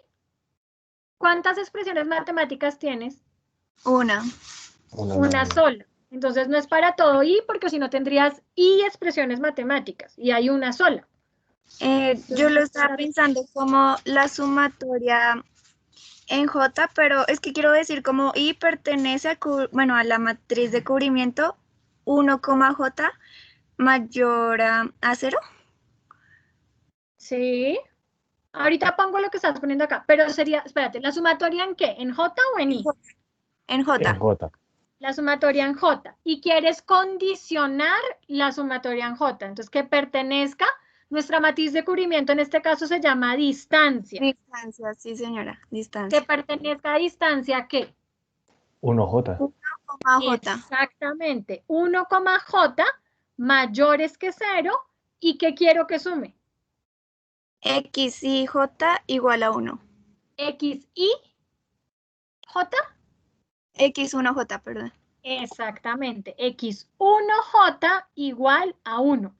¿Cuántas expresiones matemáticas tienes?
Una.
Una sola. Entonces no es para todo I, porque si no tendrías I expresiones matemáticas, y hay una sola.
Yo lo estaba pensando como la sumatoria en J, pero es que quiero decir como I pertenece a la matriz de cubrimiento 1, J mayor a 0.
Sí. Ahorita pongo lo que estás poniendo acá, pero sería, espérate, ¿la sumatoria en qué? ¿En J o en I?
En J.
En J.
La sumatoria en J. Y quieres condicionar la sumatoria en J. Entonces, que pertenezca, nuestra matriz de cubrimiento en este caso se llama distancia.
Distancia, sí señora, distancia.
Que pertenezca a distancia, ¿qué?
1J.
1, J.
Exactamente. 1, J mayores que 0. ¿Y qué quiero que sume?
X y J igual a 1.
X y J.
X1J, perdón.
Exactamente. X1J igual a 1.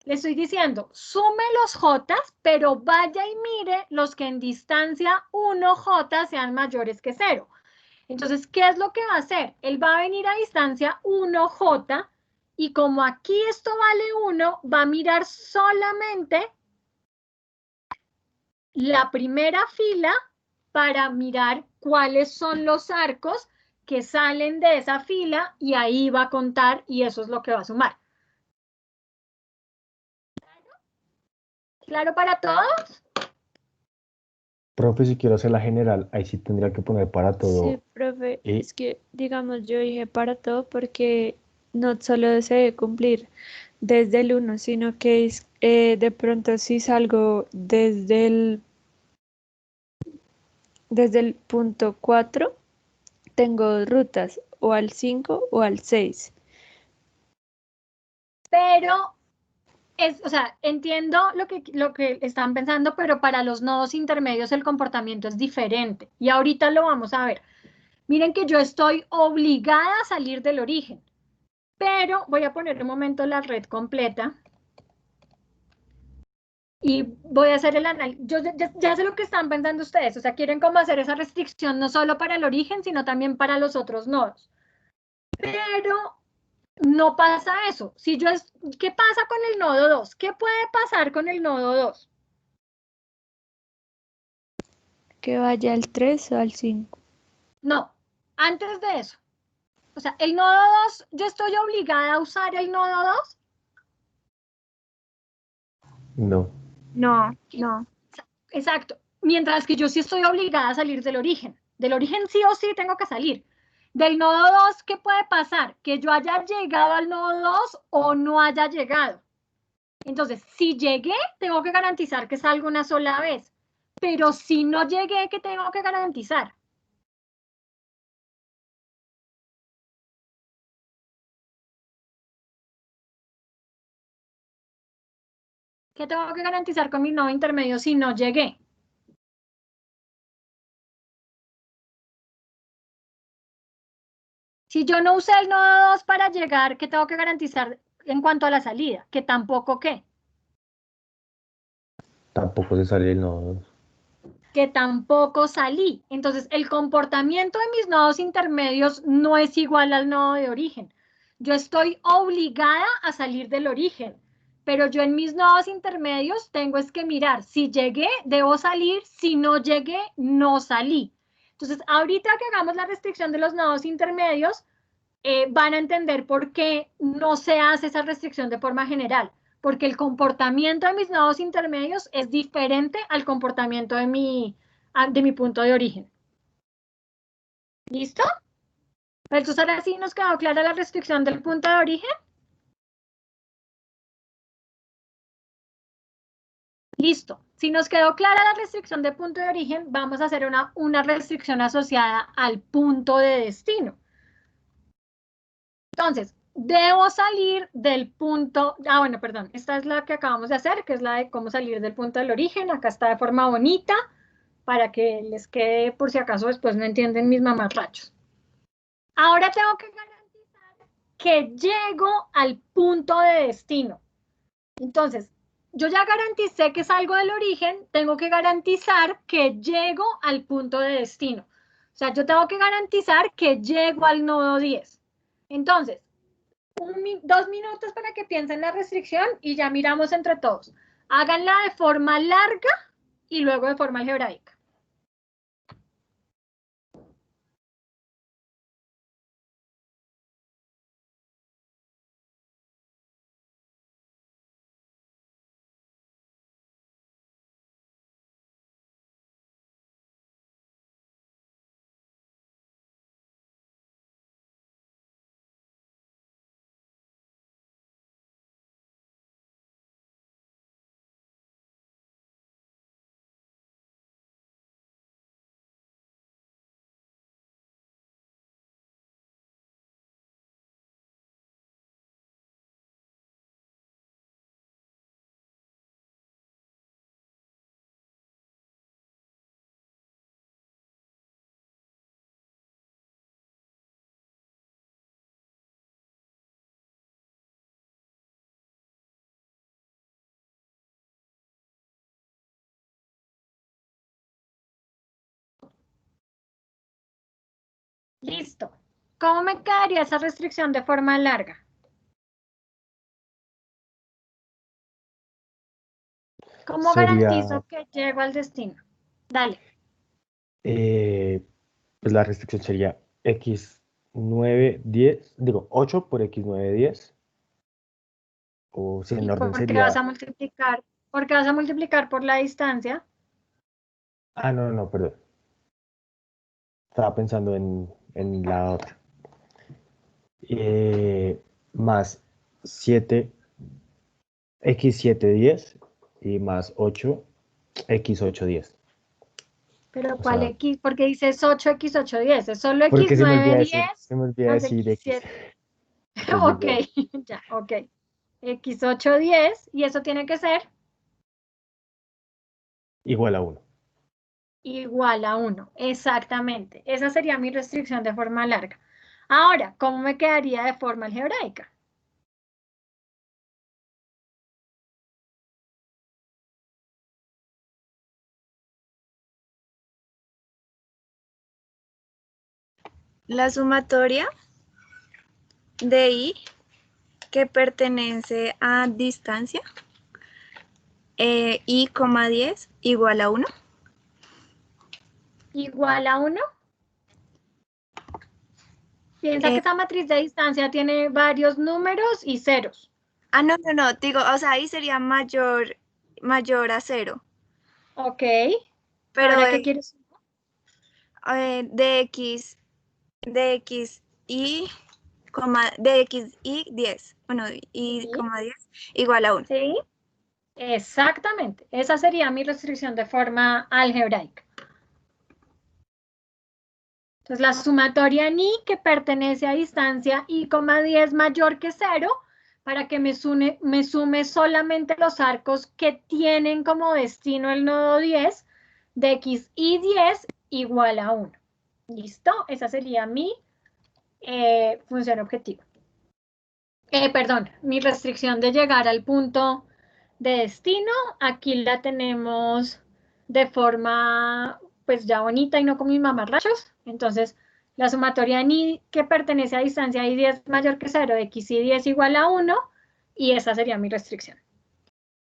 Le estoy diciendo, sume los J, pero vaya y mire los que en distancia 1J sean mayores que 0. Entonces, ¿qué es lo que va a hacer? Él va a venir a distancia 1J y como aquí esto vale 1, va a mirar solamente la primera fila para mirar cuáles son los arcos que salen de esa fila y ahí va a contar y eso es lo que va a sumar. ¿Claro para todos?
Profe, si quiero hacer la general, ahí sí tendría que poner para todo.
Sí, profe,
Y
es que, digamos, yo dije para todo porque no solo se debe cumplir desde el 1, sino que es, de pronto si salgo desde el punto 4, tengo rutas o al 5 o al 6.
Pero, o sea, entiendo lo que están pensando, pero para los nodos intermedios el comportamiento es diferente. Y ahorita lo vamos a ver. Miren que yo estoy obligada a salir del origen. Pero voy a poner un momento la red completa. y voy a hacer el análisis. Yo ya sé lo que están pensando ustedes, o sea, quieren cómo hacer esa restricción no solo para el origen, sino también para los otros nodos. Pero no pasa eso. ¿Qué pasa con el nodo 2? ¿Qué puede pasar con el nodo 2?
Que vaya al 3 o al 5.
No, antes de eso. O sea, el nodo 2, ¿yo estoy obligada a usar el nodo 2?
No.
No, no.
Exacto. Mientras que yo sí estoy obligada a salir del origen. Del origen sí o sí tengo que salir. Del nodo 2, ¿qué puede pasar? Que yo haya llegado al nodo 2 o no haya llegado. Entonces, si llegué, tengo que garantizar que salga una sola vez. Pero si no llegué, ¿qué tengo que garantizar? ¿Qué tengo que garantizar con mi nodo intermedio si no llegué? Si yo no usé el nodo 2 para llegar, ¿qué tengo que garantizar en cuanto a la salida? Que tampoco, ¿qué?
Tampoco se sale el nodo.
Que tampoco salí. Entonces, el comportamiento de mis nodos intermedios no es igual al nodo de origen. Yo estoy obligada a salir del origen, pero yo en mis nodos intermedios tengo es que mirar, si llegué, debo salir, si no llegué, no salí. Entonces, ahorita que hagamos la restricción de los nodos intermedios, van a entender por qué no se hace esa restricción de forma general, porque el comportamiento de mis nodos intermedios es diferente al comportamiento de mi punto de origen. ¿Listo? Entonces ahora sí nos quedó clara la restricción del punto de origen. Listo. Si nos quedó clara la restricción de punto de origen, vamos a hacer una restricción asociada al punto de destino. Entonces, debo salir del punto, bueno, perdón, esta es la que acabamos de hacer, que es la de cómo salir del punto del origen. Acá está de forma bonita, para que les quede, por si acaso después no entienden mis mamarrachos. Ahora tengo que garantizar que llego al punto de destino. Entonces, yo ya garanticé que salgo del origen, tengo que garantizar que llego al punto de destino. O sea, yo tengo que garantizar que llego al nodo 10. Entonces, 2 minutos para que piensen la restricción y ya miramos entre todos. Háganla de forma larga y luego de forma algebraica. Listo. ¿Cómo me quedaría esa restricción de forma larga? ¿Cómo
Sería,
garantizo que llego al destino? Dale.
pues la restricción sería x9, 10, digo 8 por x9, 10. O si en
¿Y
orden
por qué vas
sería,
a multiplicar? ¿Por qué vas a multiplicar por la distancia?
no, perdón. Estaba pensando en la otra. Más 7, x7, 10 y más 8, x8, 10.
Pero
O
¿cuál
sea,
X? Porque dices 8x8, 10. Es solo
porque
x9, 10
se me olvida
más
decir x.
x7.
Entonces
Ok,
digo,
ya, ok. x8, 10. Y eso tiene que ser
igual a 1.
igual a 1. Exactamente. Esa sería mi restricción de forma larga. Ahora, ¿cómo me quedaría de forma algebraica?
la sumatoria de I que pertenece a distancia I, 10 igual a 1.
Igual a 1. Piensa que esa matriz de distancia tiene varios números y ceros.
No, digo, o sea, ahí sería mayor a 0.
Ok.
Pero
¿Ahora qué quieres?
de x y, de x y 10. Bueno, y,
Sí.
10 igual a 1.
Sí. Exactamente. Esa sería mi restricción de forma algebraica. Entonces, la sumatoria ni que pertenece a distancia i, 10 mayor que 0, para que me sume solamente los arcos que tienen como destino el nodo 10 de x y 10 igual a 1. ¿Listo? Esa sería mi función objetivo. Perdón, mi restricción de llegar al punto de destino. Aquí la tenemos de forma pues ya bonita y no con mis mamarrachos. Entonces, la sumatoria ni que pertenece a distancia i 10 mayor que 0, x y 10 igual a 1, y esa sería mi restricción.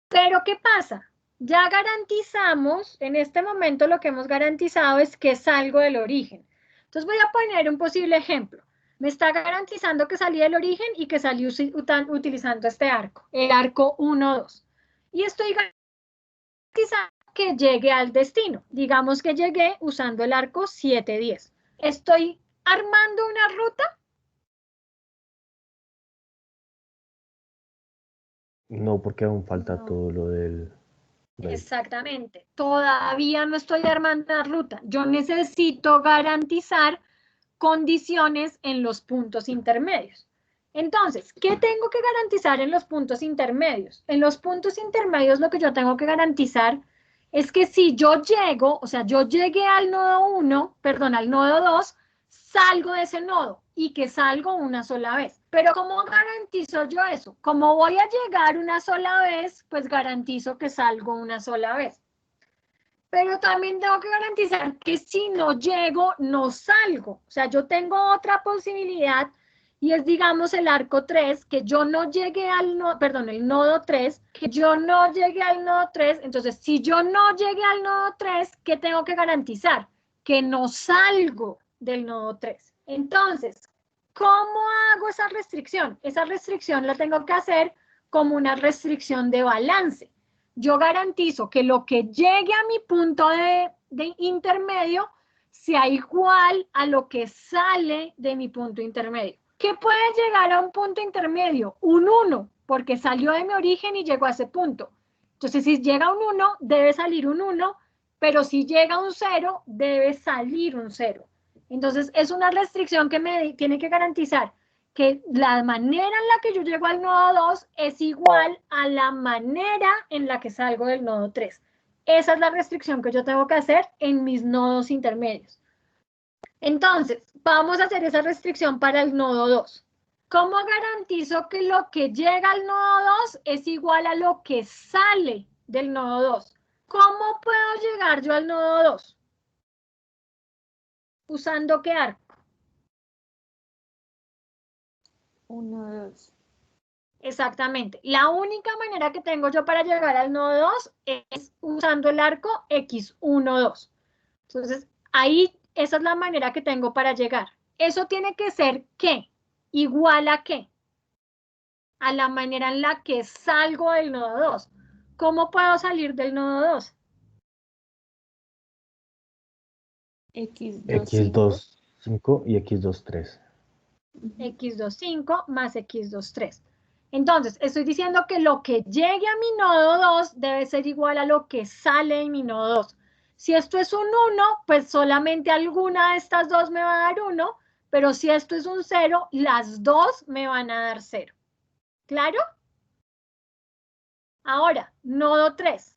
Pero, ¿qué pasa? Ya garantizamos, en este momento lo que hemos garantizado es que salgo del origen. Entonces voy a poner un posible ejemplo. Me está garantizando que salí del origen y que salí utilizando este arco, el arco 1, 2. Y estoy garantizando que llegue al destino. Digamos que llegué usando el arco 7, 10. ¿Estoy armando una ruta?
No, porque aún falta
No.
todo lo del...
Exactamente. Todavía no estoy armando la ruta. Yo necesito garantizar condiciones en los puntos intermedios. Entonces, ¿qué tengo que garantizar en los puntos intermedios? En los puntos intermedios lo que yo tengo que garantizar es que si yo llego, o sea, yo llegué al nodo 1, perdón, al nodo 2, salgo de ese nodo y que salgo una sola vez. Pero ¿cómo garantizo yo eso? Como voy a llegar una sola vez, pues garantizo que salgo una sola vez. Pero también tengo que garantizar que si no llego, no salgo. O sea, yo tengo otra posibilidad y es, digamos, el arco 3, que yo no llegué al nodo, perdón, el nodo 3, que yo no llegué al nodo 3. Entonces, si yo no llegué al nodo 3, ¿qué tengo que garantizar? Que no salgo del nodo 3. Entonces, ¿cómo hago esa restricción? Esa restricción la tengo que hacer como una restricción de balance. Yo garantizo que lo que llegue a mi punto de intermedio sea igual a lo que sale de mi punto intermedio. ¿Qué puede llegar a un punto intermedio? Un 1, porque salió de mi origen y llegó a ese punto. Entonces, si llega un 1, debe salir un 1, pero si llega un 0, debe salir un 0. Entonces, es una restricción que me tiene que garantizar que la manera en la que yo llego al nodo 2 es igual a la manera en la que salgo del nodo 3. Esa es la restricción que yo tengo que hacer en mis nodos intermedios. Entonces, vamos a hacer esa restricción para el nodo 2. ¿Cómo garantizo que lo que llega al nodo 2 es igual a lo que sale del nodo 2? ¿Cómo puedo llegar yo al nodo 2? ¿Usando qué arco?
1, 2.
Exactamente. La única manera que tengo yo para llegar al nodo 2 es usando el arco x1, 2. Entonces, ahí esa es la manera que tengo para llegar. Eso tiene que ser ¿qué? ¿Igual a qué? A la manera en la que salgo del nodo 2. ¿Cómo puedo salir del nodo 2?
X2,
2, 5 y x2, 3.
x2, 5 más x2, 3. Entonces, estoy diciendo que lo que llegue a mi nodo 2 debe ser igual a lo que sale en mi nodo 2. Si esto es un 1, pues solamente alguna de estas dos me va a dar 1, pero si esto es un 0, las dos me van a dar 0. ¿Claro? Ahora, nodo 3.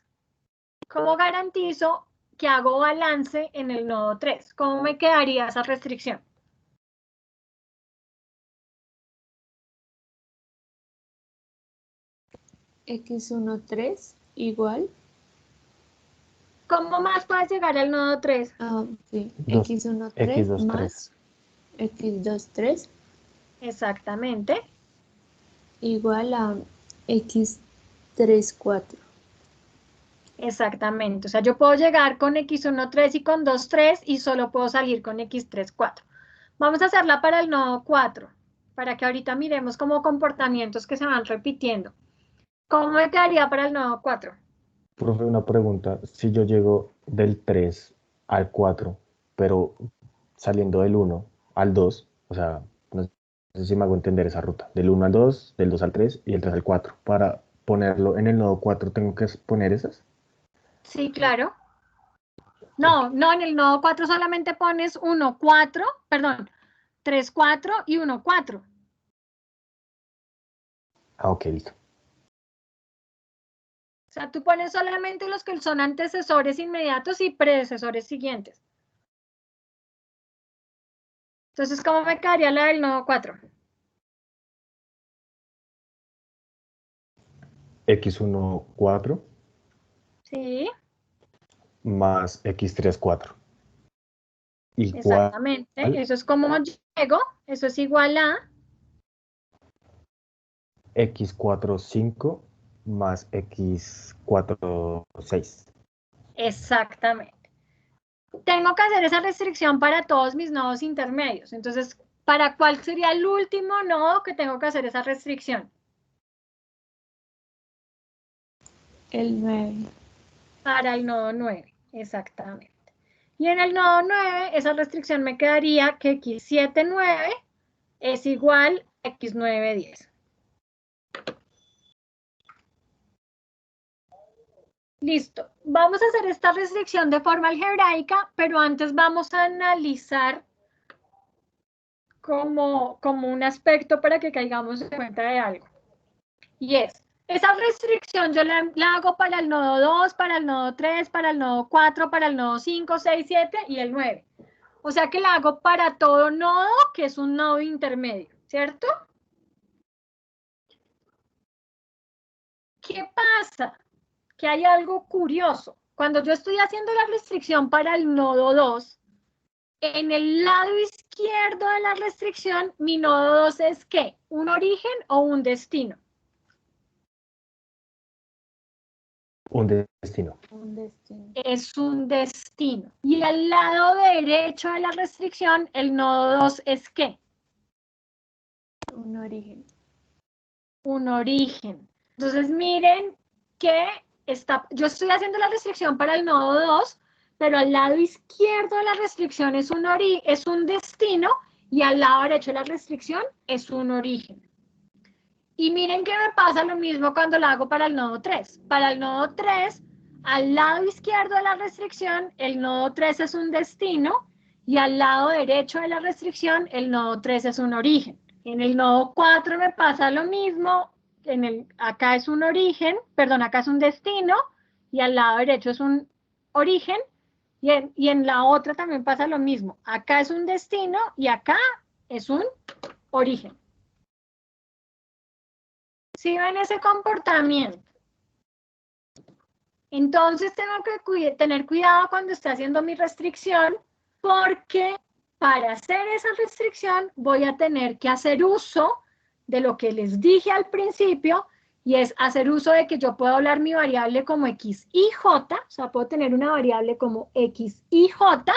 ¿Cómo garantizo que hago balance en el nodo 3? ¿Cómo me quedaría esa restricción?
X1, 3 igual.
¿Cómo más puedes llegar al nodo 3?
Sí.
Dos,
X1, 3
x2,
más
3.
x2, 3
Exactamente.
igual a x3, 4.
Exactamente. O sea, yo puedo llegar con x1, 3 y con 2, 3 y solo puedo salir con x3, 4. Vamos a hacerla para el nodo 4, para que ahorita miremos como comportamientos que se van repitiendo. ¿Cómo me quedaría para el nodo 4?
Profe, una pregunta. Si yo llego del 3 al 4, pero saliendo del 1 al 2, o sea, no sé si me hago entender esa ruta, del 1 al 2, del 2 al 3 y del 3 al 4. Para ponerlo en el nodo 4, ¿tengo que poner esas?
Sí, claro.
Ok.
No, en el nodo 4 solamente pones 1, 4, perdón, 3, 4 y 1, 4.
Ah, ok, listo.
O sea, tú pones solamente los que son antecesores inmediatos y predecesores siguientes. Entonces, ¿cómo me quedaría la del nodo 4?
X1, 4
Sí,
más X3, 4. Igual
exactamente. Eso es como llego. Eso es igual a,
X4, 5 más X4, 6.
exactamente. Tengo que hacer esa restricción para todos mis nodos intermedios. Entonces, ¿para cuál sería el último nodo que tengo que hacer esa restricción?
El 9.
Para el nodo 9, exactamente. Y en el nodo 9, esa restricción me quedaría que x7, 9 es igual a x9, 10. Listo. Vamos a hacer esta restricción de forma algebraica, pero antes vamos a analizar como un aspecto para que caigamos en cuenta de algo. Y es, esa restricción yo la hago para el nodo 2, para el nodo 3, para el nodo 4, para el nodo 5, 6, 7 y el 9. O sea que la hago para todo nodo que es un nodo intermedio, ¿cierto? ¿Qué pasa? Que hay algo curioso. Cuando yo estoy haciendo la restricción para el nodo 2, en el lado izquierdo de la restricción, mi nodo 2 es ¿qué? ¿Un origen o un destino?
Un destino.
Un destino.
Es un destino. Y al lado derecho de la restricción, el nodo 2 es ¿qué?
Un origen.
Un origen. Entonces miren que yo estoy haciendo la restricción para el nodo 2, pero al lado izquierdo de la restricción es un destino y al lado derecho de la restricción es un origen. Y miren que me pasa lo mismo cuando lo hago para el nodo 3. Para el nodo 3, al lado izquierdo de la restricción, el nodo 3 es un destino y al lado derecho de la restricción, el nodo 3 es un origen. En el nodo 4 me pasa lo mismo, acá es un origen, perdón, acá es un destino y al lado derecho es un origen y en la otra también pasa lo mismo. Acá es un destino y acá es un origen. ¿Sí ven ese comportamiento? Entonces tengo que tener cuidado cuando esté haciendo mi restricción porque para hacer esa restricción voy a tener que hacer uso de lo que les dije al principio y es hacer uso de que yo puedo hablar mi variable como x y j, o sea, puedo tener una variable como x y j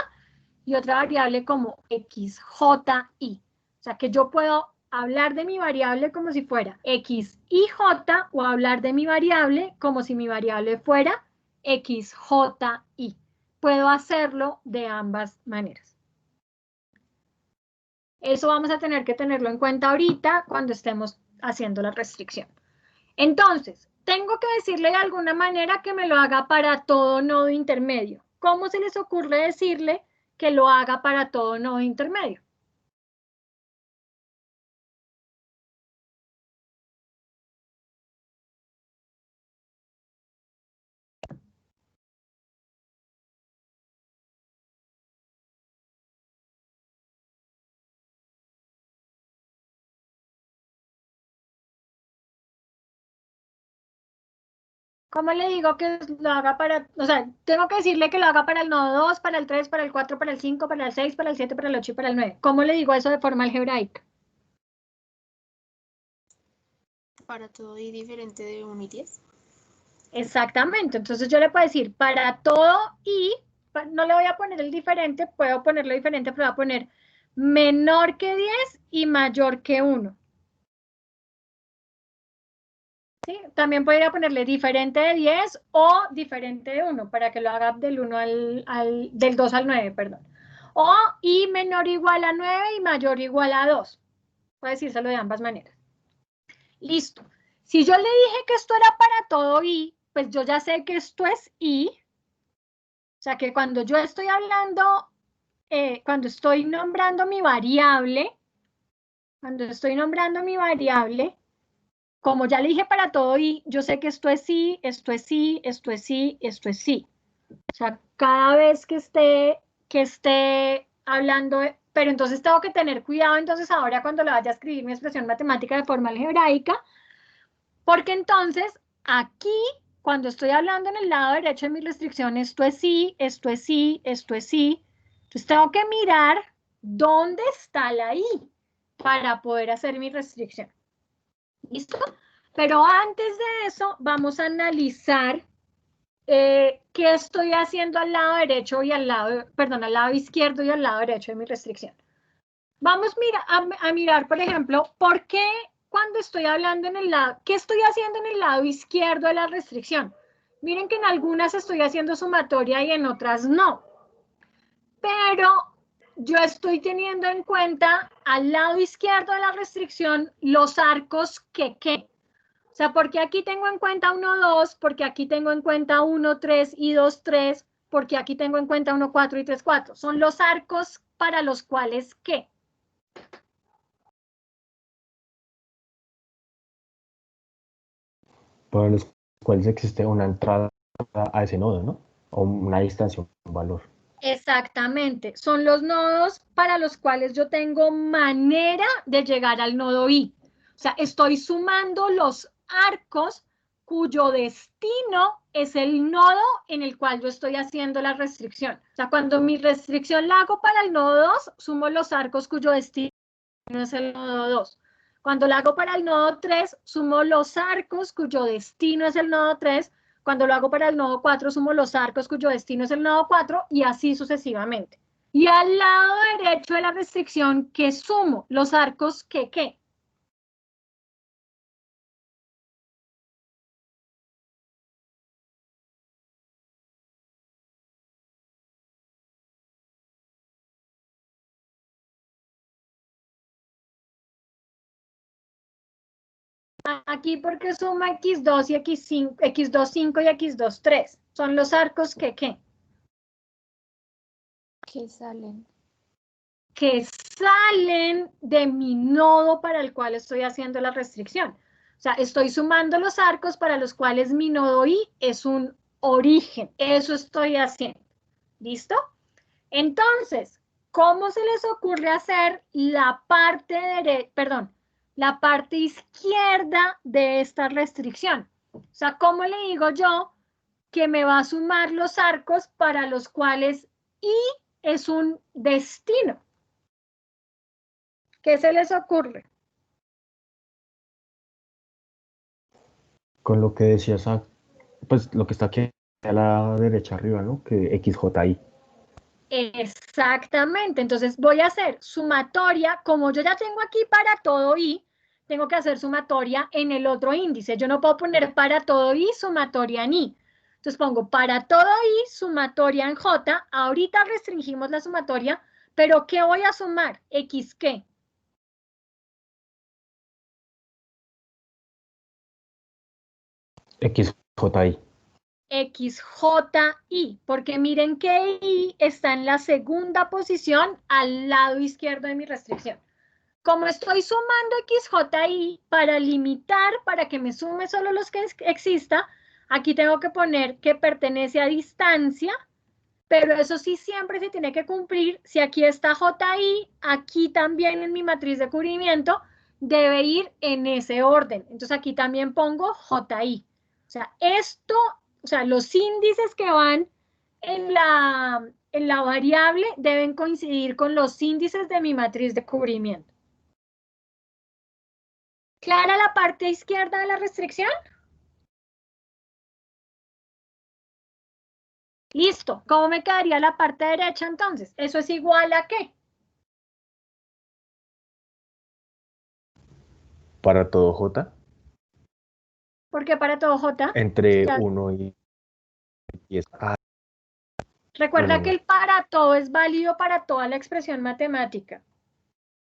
y otra variable como x, j, y. O sea, que yo puedo hablar de mi variable como si fuera x y j o hablar de mi variable como si mi variable fuera x, j, y. Puedo hacerlo de ambas maneras. Eso vamos a tener que tenerlo en cuenta ahorita cuando estemos haciendo la restricción. Entonces, tengo que decirle de alguna manera que me lo haga para todo nodo intermedio. ¿Cómo se les ocurre decirle que lo haga para todo nodo intermedio? ¿Cómo le digo que lo haga para, o sea, tengo que decirle que lo haga para el nodo 2, para el 3, para el 4, para el 5, para el 6, para el 7, para el 8 y para el 9? ¿Cómo le digo eso de forma algebraica?
Para todo y diferente de 1 y 10.
Exactamente, entonces yo le puedo decir para todo y, no le voy a poner el diferente, puedo ponerlo diferente, pero voy a poner menor que 10 y mayor que 1. ¿Sí? También podría ponerle diferente de 10 o diferente de 1 para que lo haga del 1 del 2 al 9, perdón. O y menor o igual a 9 y mayor o igual a 2. Puede decírselo de ambas maneras. Listo. Si yo le dije que esto era para todo y, pues yo ya sé que esto es y. O sea que cuando yo estoy hablando, cuando estoy nombrando mi variable, como ya le dije para todo y, yo sé que esto es sí, esto es sí, esto es sí, esto es sí. O sea, cada vez que esté hablando, pero entonces tengo que tener cuidado entonces ahora cuando le vaya a escribir mi expresión matemática de forma algebraica, porque entonces aquí, cuando estoy hablando en el lado derecho de mi restricción, esto es sí, esto es sí, esto es sí. Entonces tengo que mirar dónde está la i para poder hacer mi restricción. ¿Listo? Pero antes de eso, vamos a analizar qué estoy haciendo al lado derecho y al lado izquierdo y al lado derecho de mi restricción. Vamos a mirar, por ejemplo, ¿por qué cuando estoy hablando en el lado, qué estoy haciendo en el lado izquierdo de la restricción? Miren que en algunas estoy haciendo sumatoria y en otras no. Pero yo estoy teniendo en cuenta al lado izquierdo de la restricción los arcos que ¿qué? O sea, porque aquí tengo en cuenta 1, 2, porque aquí tengo en cuenta 1, 3 y 2, 3, porque aquí tengo en cuenta 1, 4 y 3, 4. Son los arcos para los cuales ¿qué?
Para los cuales existe una entrada a ese nodo, ¿no? O una distancia, un valor.
Exactamente, son los nodos para los cuales yo tengo manera de llegar al nodo I. O sea, estoy sumando los arcos cuyo destino es el nodo en el cual yo estoy haciendo la restricción. O sea, cuando mi restricción la hago para el nodo 2, sumo los arcos cuyo destino es el nodo 2. Cuando la hago para el nodo 3, sumo los arcos cuyo destino es el nodo 3. Cuando lo hago para el nodo 4, sumo los arcos cuyo destino es el nodo 4 y así sucesivamente. Y al lado derecho de la restricción, ¿qué sumo? Los arcos que ¿qué? Aquí porque suma x2 y x5, x2, 5 y x2, 3. Son los arcos que ¿qué?
Que salen.
Que salen de mi nodo para el cual estoy haciendo la restricción. O sea, estoy sumando los arcos para los cuales mi nodo I es un origen. Eso estoy haciendo. ¿Listo? Entonces, ¿cómo se les ocurre hacer la parte la parte izquierda de esta restricción? O sea, ¿cómo le digo yo que me va a sumar los arcos para los cuales I es un destino? ¿Qué se les ocurre?
Con lo que decías, pues lo que está aquí a la derecha arriba, ¿no? Que XJI.
Exactamente, entonces voy a hacer sumatoria, como yo ya tengo aquí para todo I, tengo que hacer sumatoria en el otro índice. Yo no puedo poner para todo I, sumatoria en I. Entonces pongo para todo I, sumatoria en J. Ahorita restringimos la sumatoria, pero ¿qué voy a sumar? ¿X qué?
XJI.
XJI, porque miren que I está en la segunda posición al lado izquierdo de mi restricción. Como estoy sumando XJI para limitar, para que me sume solo los que exista, aquí tengo que poner que pertenece a distancia, pero eso sí siempre se tiene que cumplir. Si aquí está JI, aquí también en mi matriz de cubrimiento debe ir en ese orden. Entonces aquí también pongo JI. O sea, esto, o sea, los índices que van en la variable deben coincidir con los índices de mi matriz de cubrimiento. ¿Clara la parte izquierda de la restricción? Listo. ¿Cómo me quedaría la parte derecha entonces? ¿Eso es igual a qué?
Para todo J,
¿Por qué para todo J?
entre
Ya.
1 y 10.
Recuerda
No.
que el para todo es válido para toda la expresión matemática.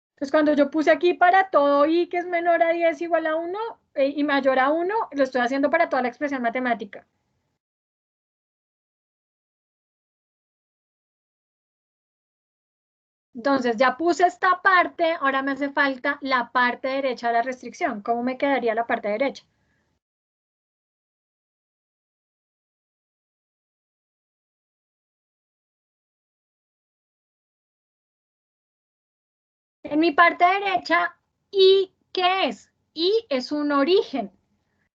Entonces, cuando yo puse aquí para todo i que es menor a 10 igual a 1 y mayor a 1, lo estoy haciendo para toda la expresión matemática. Entonces, ya puse esta parte, ahora me hace falta la parte derecha de la restricción. ¿Cómo me quedaría la parte derecha? En mi parte derecha, ¿y qué es? Y es un origen.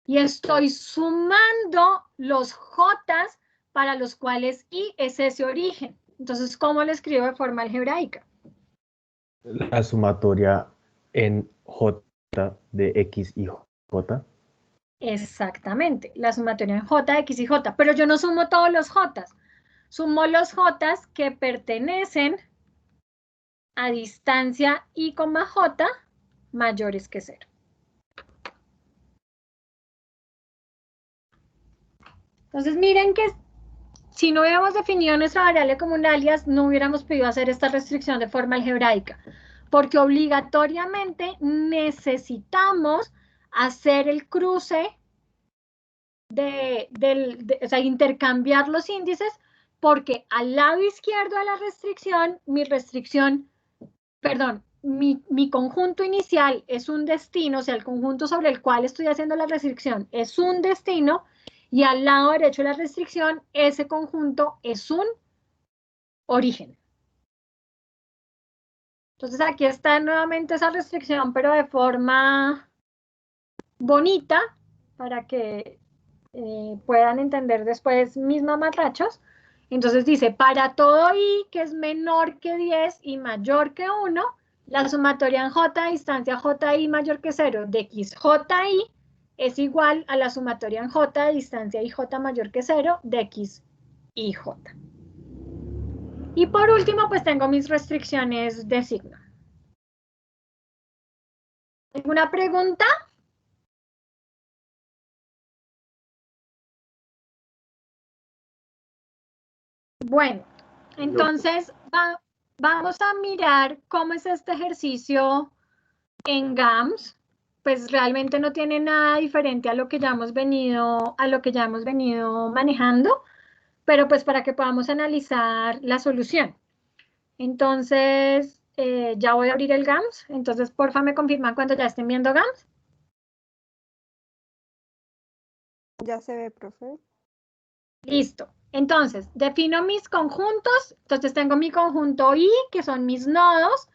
Y estoy sumando los J's para los cuales I es ese origen. Entonces, ¿cómo lo escribo de forma algebraica?
La sumatoria en J de X y J.
Exactamente, la sumatoria en J, X y J. Pero yo no sumo todos los J's. Sumo los J's que pertenecen a distancia I, J mayores que 0. Entonces, miren que si no hubiéramos definido nuestra variable como un alias, no hubiéramos podido hacer esta restricción de forma algebraica, porque obligatoriamente necesitamos hacer el cruce o sea, intercambiar los índices, porque al lado izquierdo de la restricción, mi conjunto inicial es un destino, o sea, el conjunto sobre el cual estoy haciendo la restricción es un destino, y al lado derecho de la restricción, ese conjunto es un origen. Entonces aquí está nuevamente esa restricción, pero de forma bonita, para que puedan entender después mis mamarrachos. Entonces dice, para todo i que es menor que 10 y mayor que 1, la sumatoria en j a distancia ji mayor que 0 de xji es igual a la sumatoria en j a distancia ij mayor que 0 de xij. Y por último, pues tengo mis restricciones de signo. ¿Alguna pregunta? Bueno, entonces vamos a mirar cómo es este ejercicio en GAMS. Pues realmente no tiene nada diferente a lo que ya hemos venido manejando, pero pues para que podamos analizar la solución. Entonces, ya voy a abrir el GAMS. Entonces, porfa, me confirman cuando ya estén viendo GAMS.
Ya se ve, profe.
Listo. Entonces, defino mis conjuntos. Entonces, tengo mi conjunto I, que son mis nodos.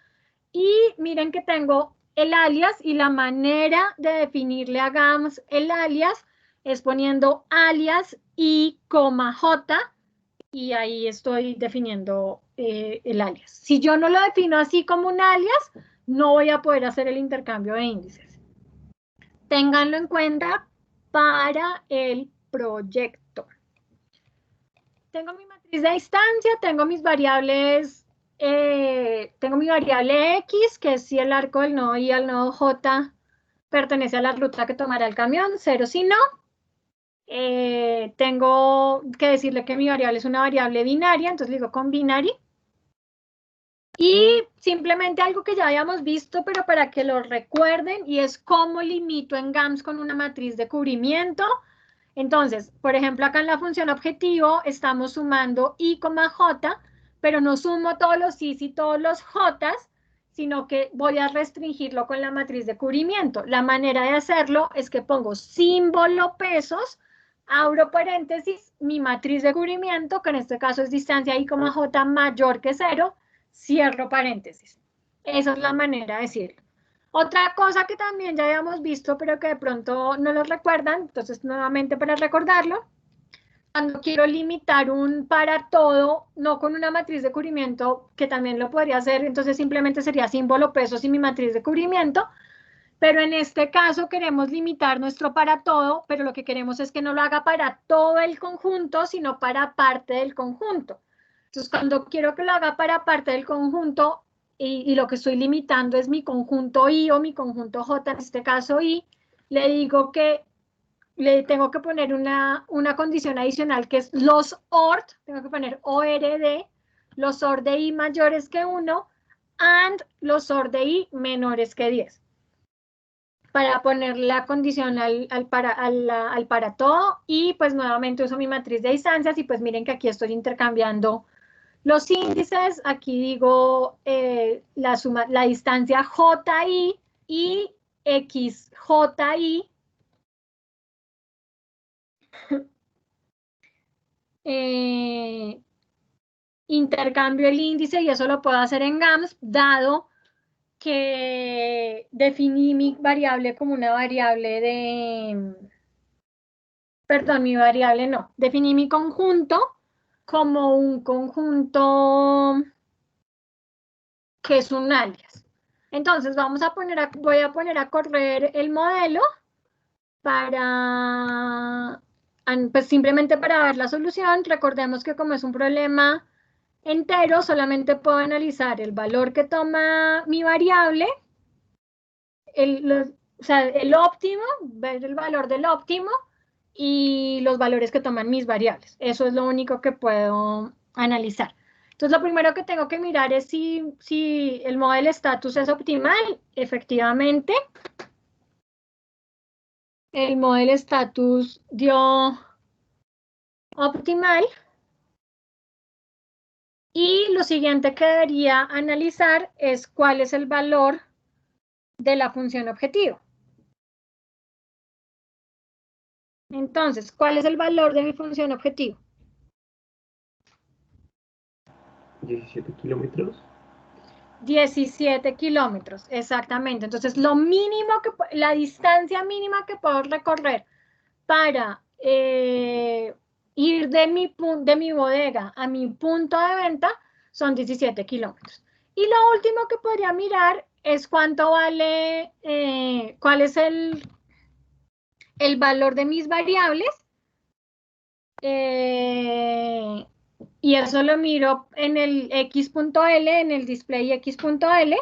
Y miren que tengo el alias y la manera de definirle a GAMS el alias es poniendo alias I, J, y ahí estoy definiendo el alias. Si yo no lo defino así como un alias, no voy a poder hacer el intercambio de índices. Ténganlo en cuenta para el proyecto. Tengo mi matriz de distancia, tengo mis variables, tengo mi variable X, que es si el arco del nodo I al nodo J pertenece a la ruta que tomará el camión, 0 si no. Tengo que decirle que mi variable es una variable binaria, entonces le digo con binary. Y simplemente algo que ya habíamos visto, pero para que lo recuerden, y es cómo limito en GAMS con una matriz de cubrimiento. Entonces, por ejemplo, acá en la función objetivo estamos sumando I, J, pero no sumo todos los I y todos los J, sino que voy a restringirlo con la matriz de cubrimiento. La manera de hacerlo es que pongo símbolo pesos, abro paréntesis, mi matriz de cubrimiento, que en este caso es distancia I, J mayor que 0, cierro paréntesis. Esa es la manera de decirlo. Otra cosa que también ya habíamos visto, pero que de pronto no lo recuerdan, entonces nuevamente para recordarlo, cuando quiero limitar un para todo, no con una matriz de cubrimiento, que también lo podría hacer, entonces simplemente sería símbolo pesos y mi matriz de cubrimiento, pero en este caso queremos limitar nuestro para todo, pero lo que queremos es que no lo haga para todo el conjunto, sino para parte del conjunto. Entonces, cuando quiero que lo haga para parte del conjunto, y lo que estoy limitando es mi conjunto I o mi conjunto J, en este caso I, le digo que le tengo que poner una condición adicional que es los OR, tengo que poner ORD, los OR de I mayores que 1, and los OR de I menores que 10. Para poner la condición al para todo, y pues nuevamente uso mi matriz de distancias, y pues miren que aquí estoy intercambiando los índices. Aquí digo la distancia JI y XJI. Intercambio el índice, y eso lo puedo hacer en GAMS, dado que definí mi variable como una variable mi variable no, definí mi conjunto como un conjunto que es un alias. Entonces voy a poner a correr el modelo para, pues simplemente para ver la solución. Recordemos que como es un problema entero, solamente puedo analizar el valor que toma mi variable, o sea, el óptimo, ver el valor del óptimo y los valores que toman mis variables. Eso es lo único que puedo analizar. Entonces, lo primero que tengo que mirar es si el model status es optimal. Efectivamente, el model status dio optimal. Y lo siguiente que debería analizar es cuál es el valor de la función objetivo. Entonces, ¿cuál es el valor de mi función objetivo?
17 kilómetros.
17 kilómetros, exactamente. Entonces, la distancia mínima que puedo recorrer para ir de mi bodega a mi punto de venta son 17 kilómetros. Y lo último que podría mirar es cuánto vale, cuál es el valor de mis variables. Y eso lo miro en el x.l, en el display x.l.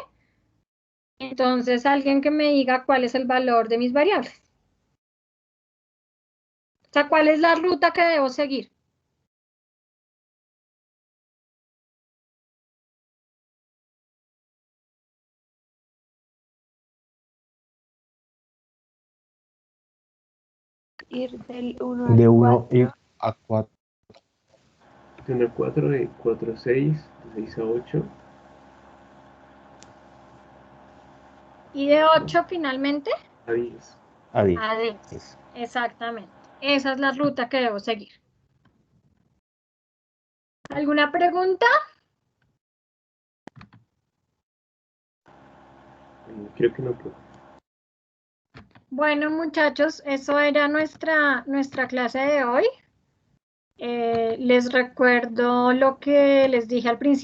Entonces, alguien que me diga cuál es el valor de mis variables. O sea, cuál es la ruta que debo seguir.
Ir del 1 al
De 1
4.
ir a 4.
De 1 a 4, de 4 a 6, de 6 a 8.
Y de 8 finalmente
A 10.
A 10.
a 10. Exactamente. Esa es la ruta que debo seguir. ¿Alguna pregunta?
Creo que no puedo.
Bueno, muchachos, eso era nuestra clase de hoy. Les recuerdo lo que les dije al principio.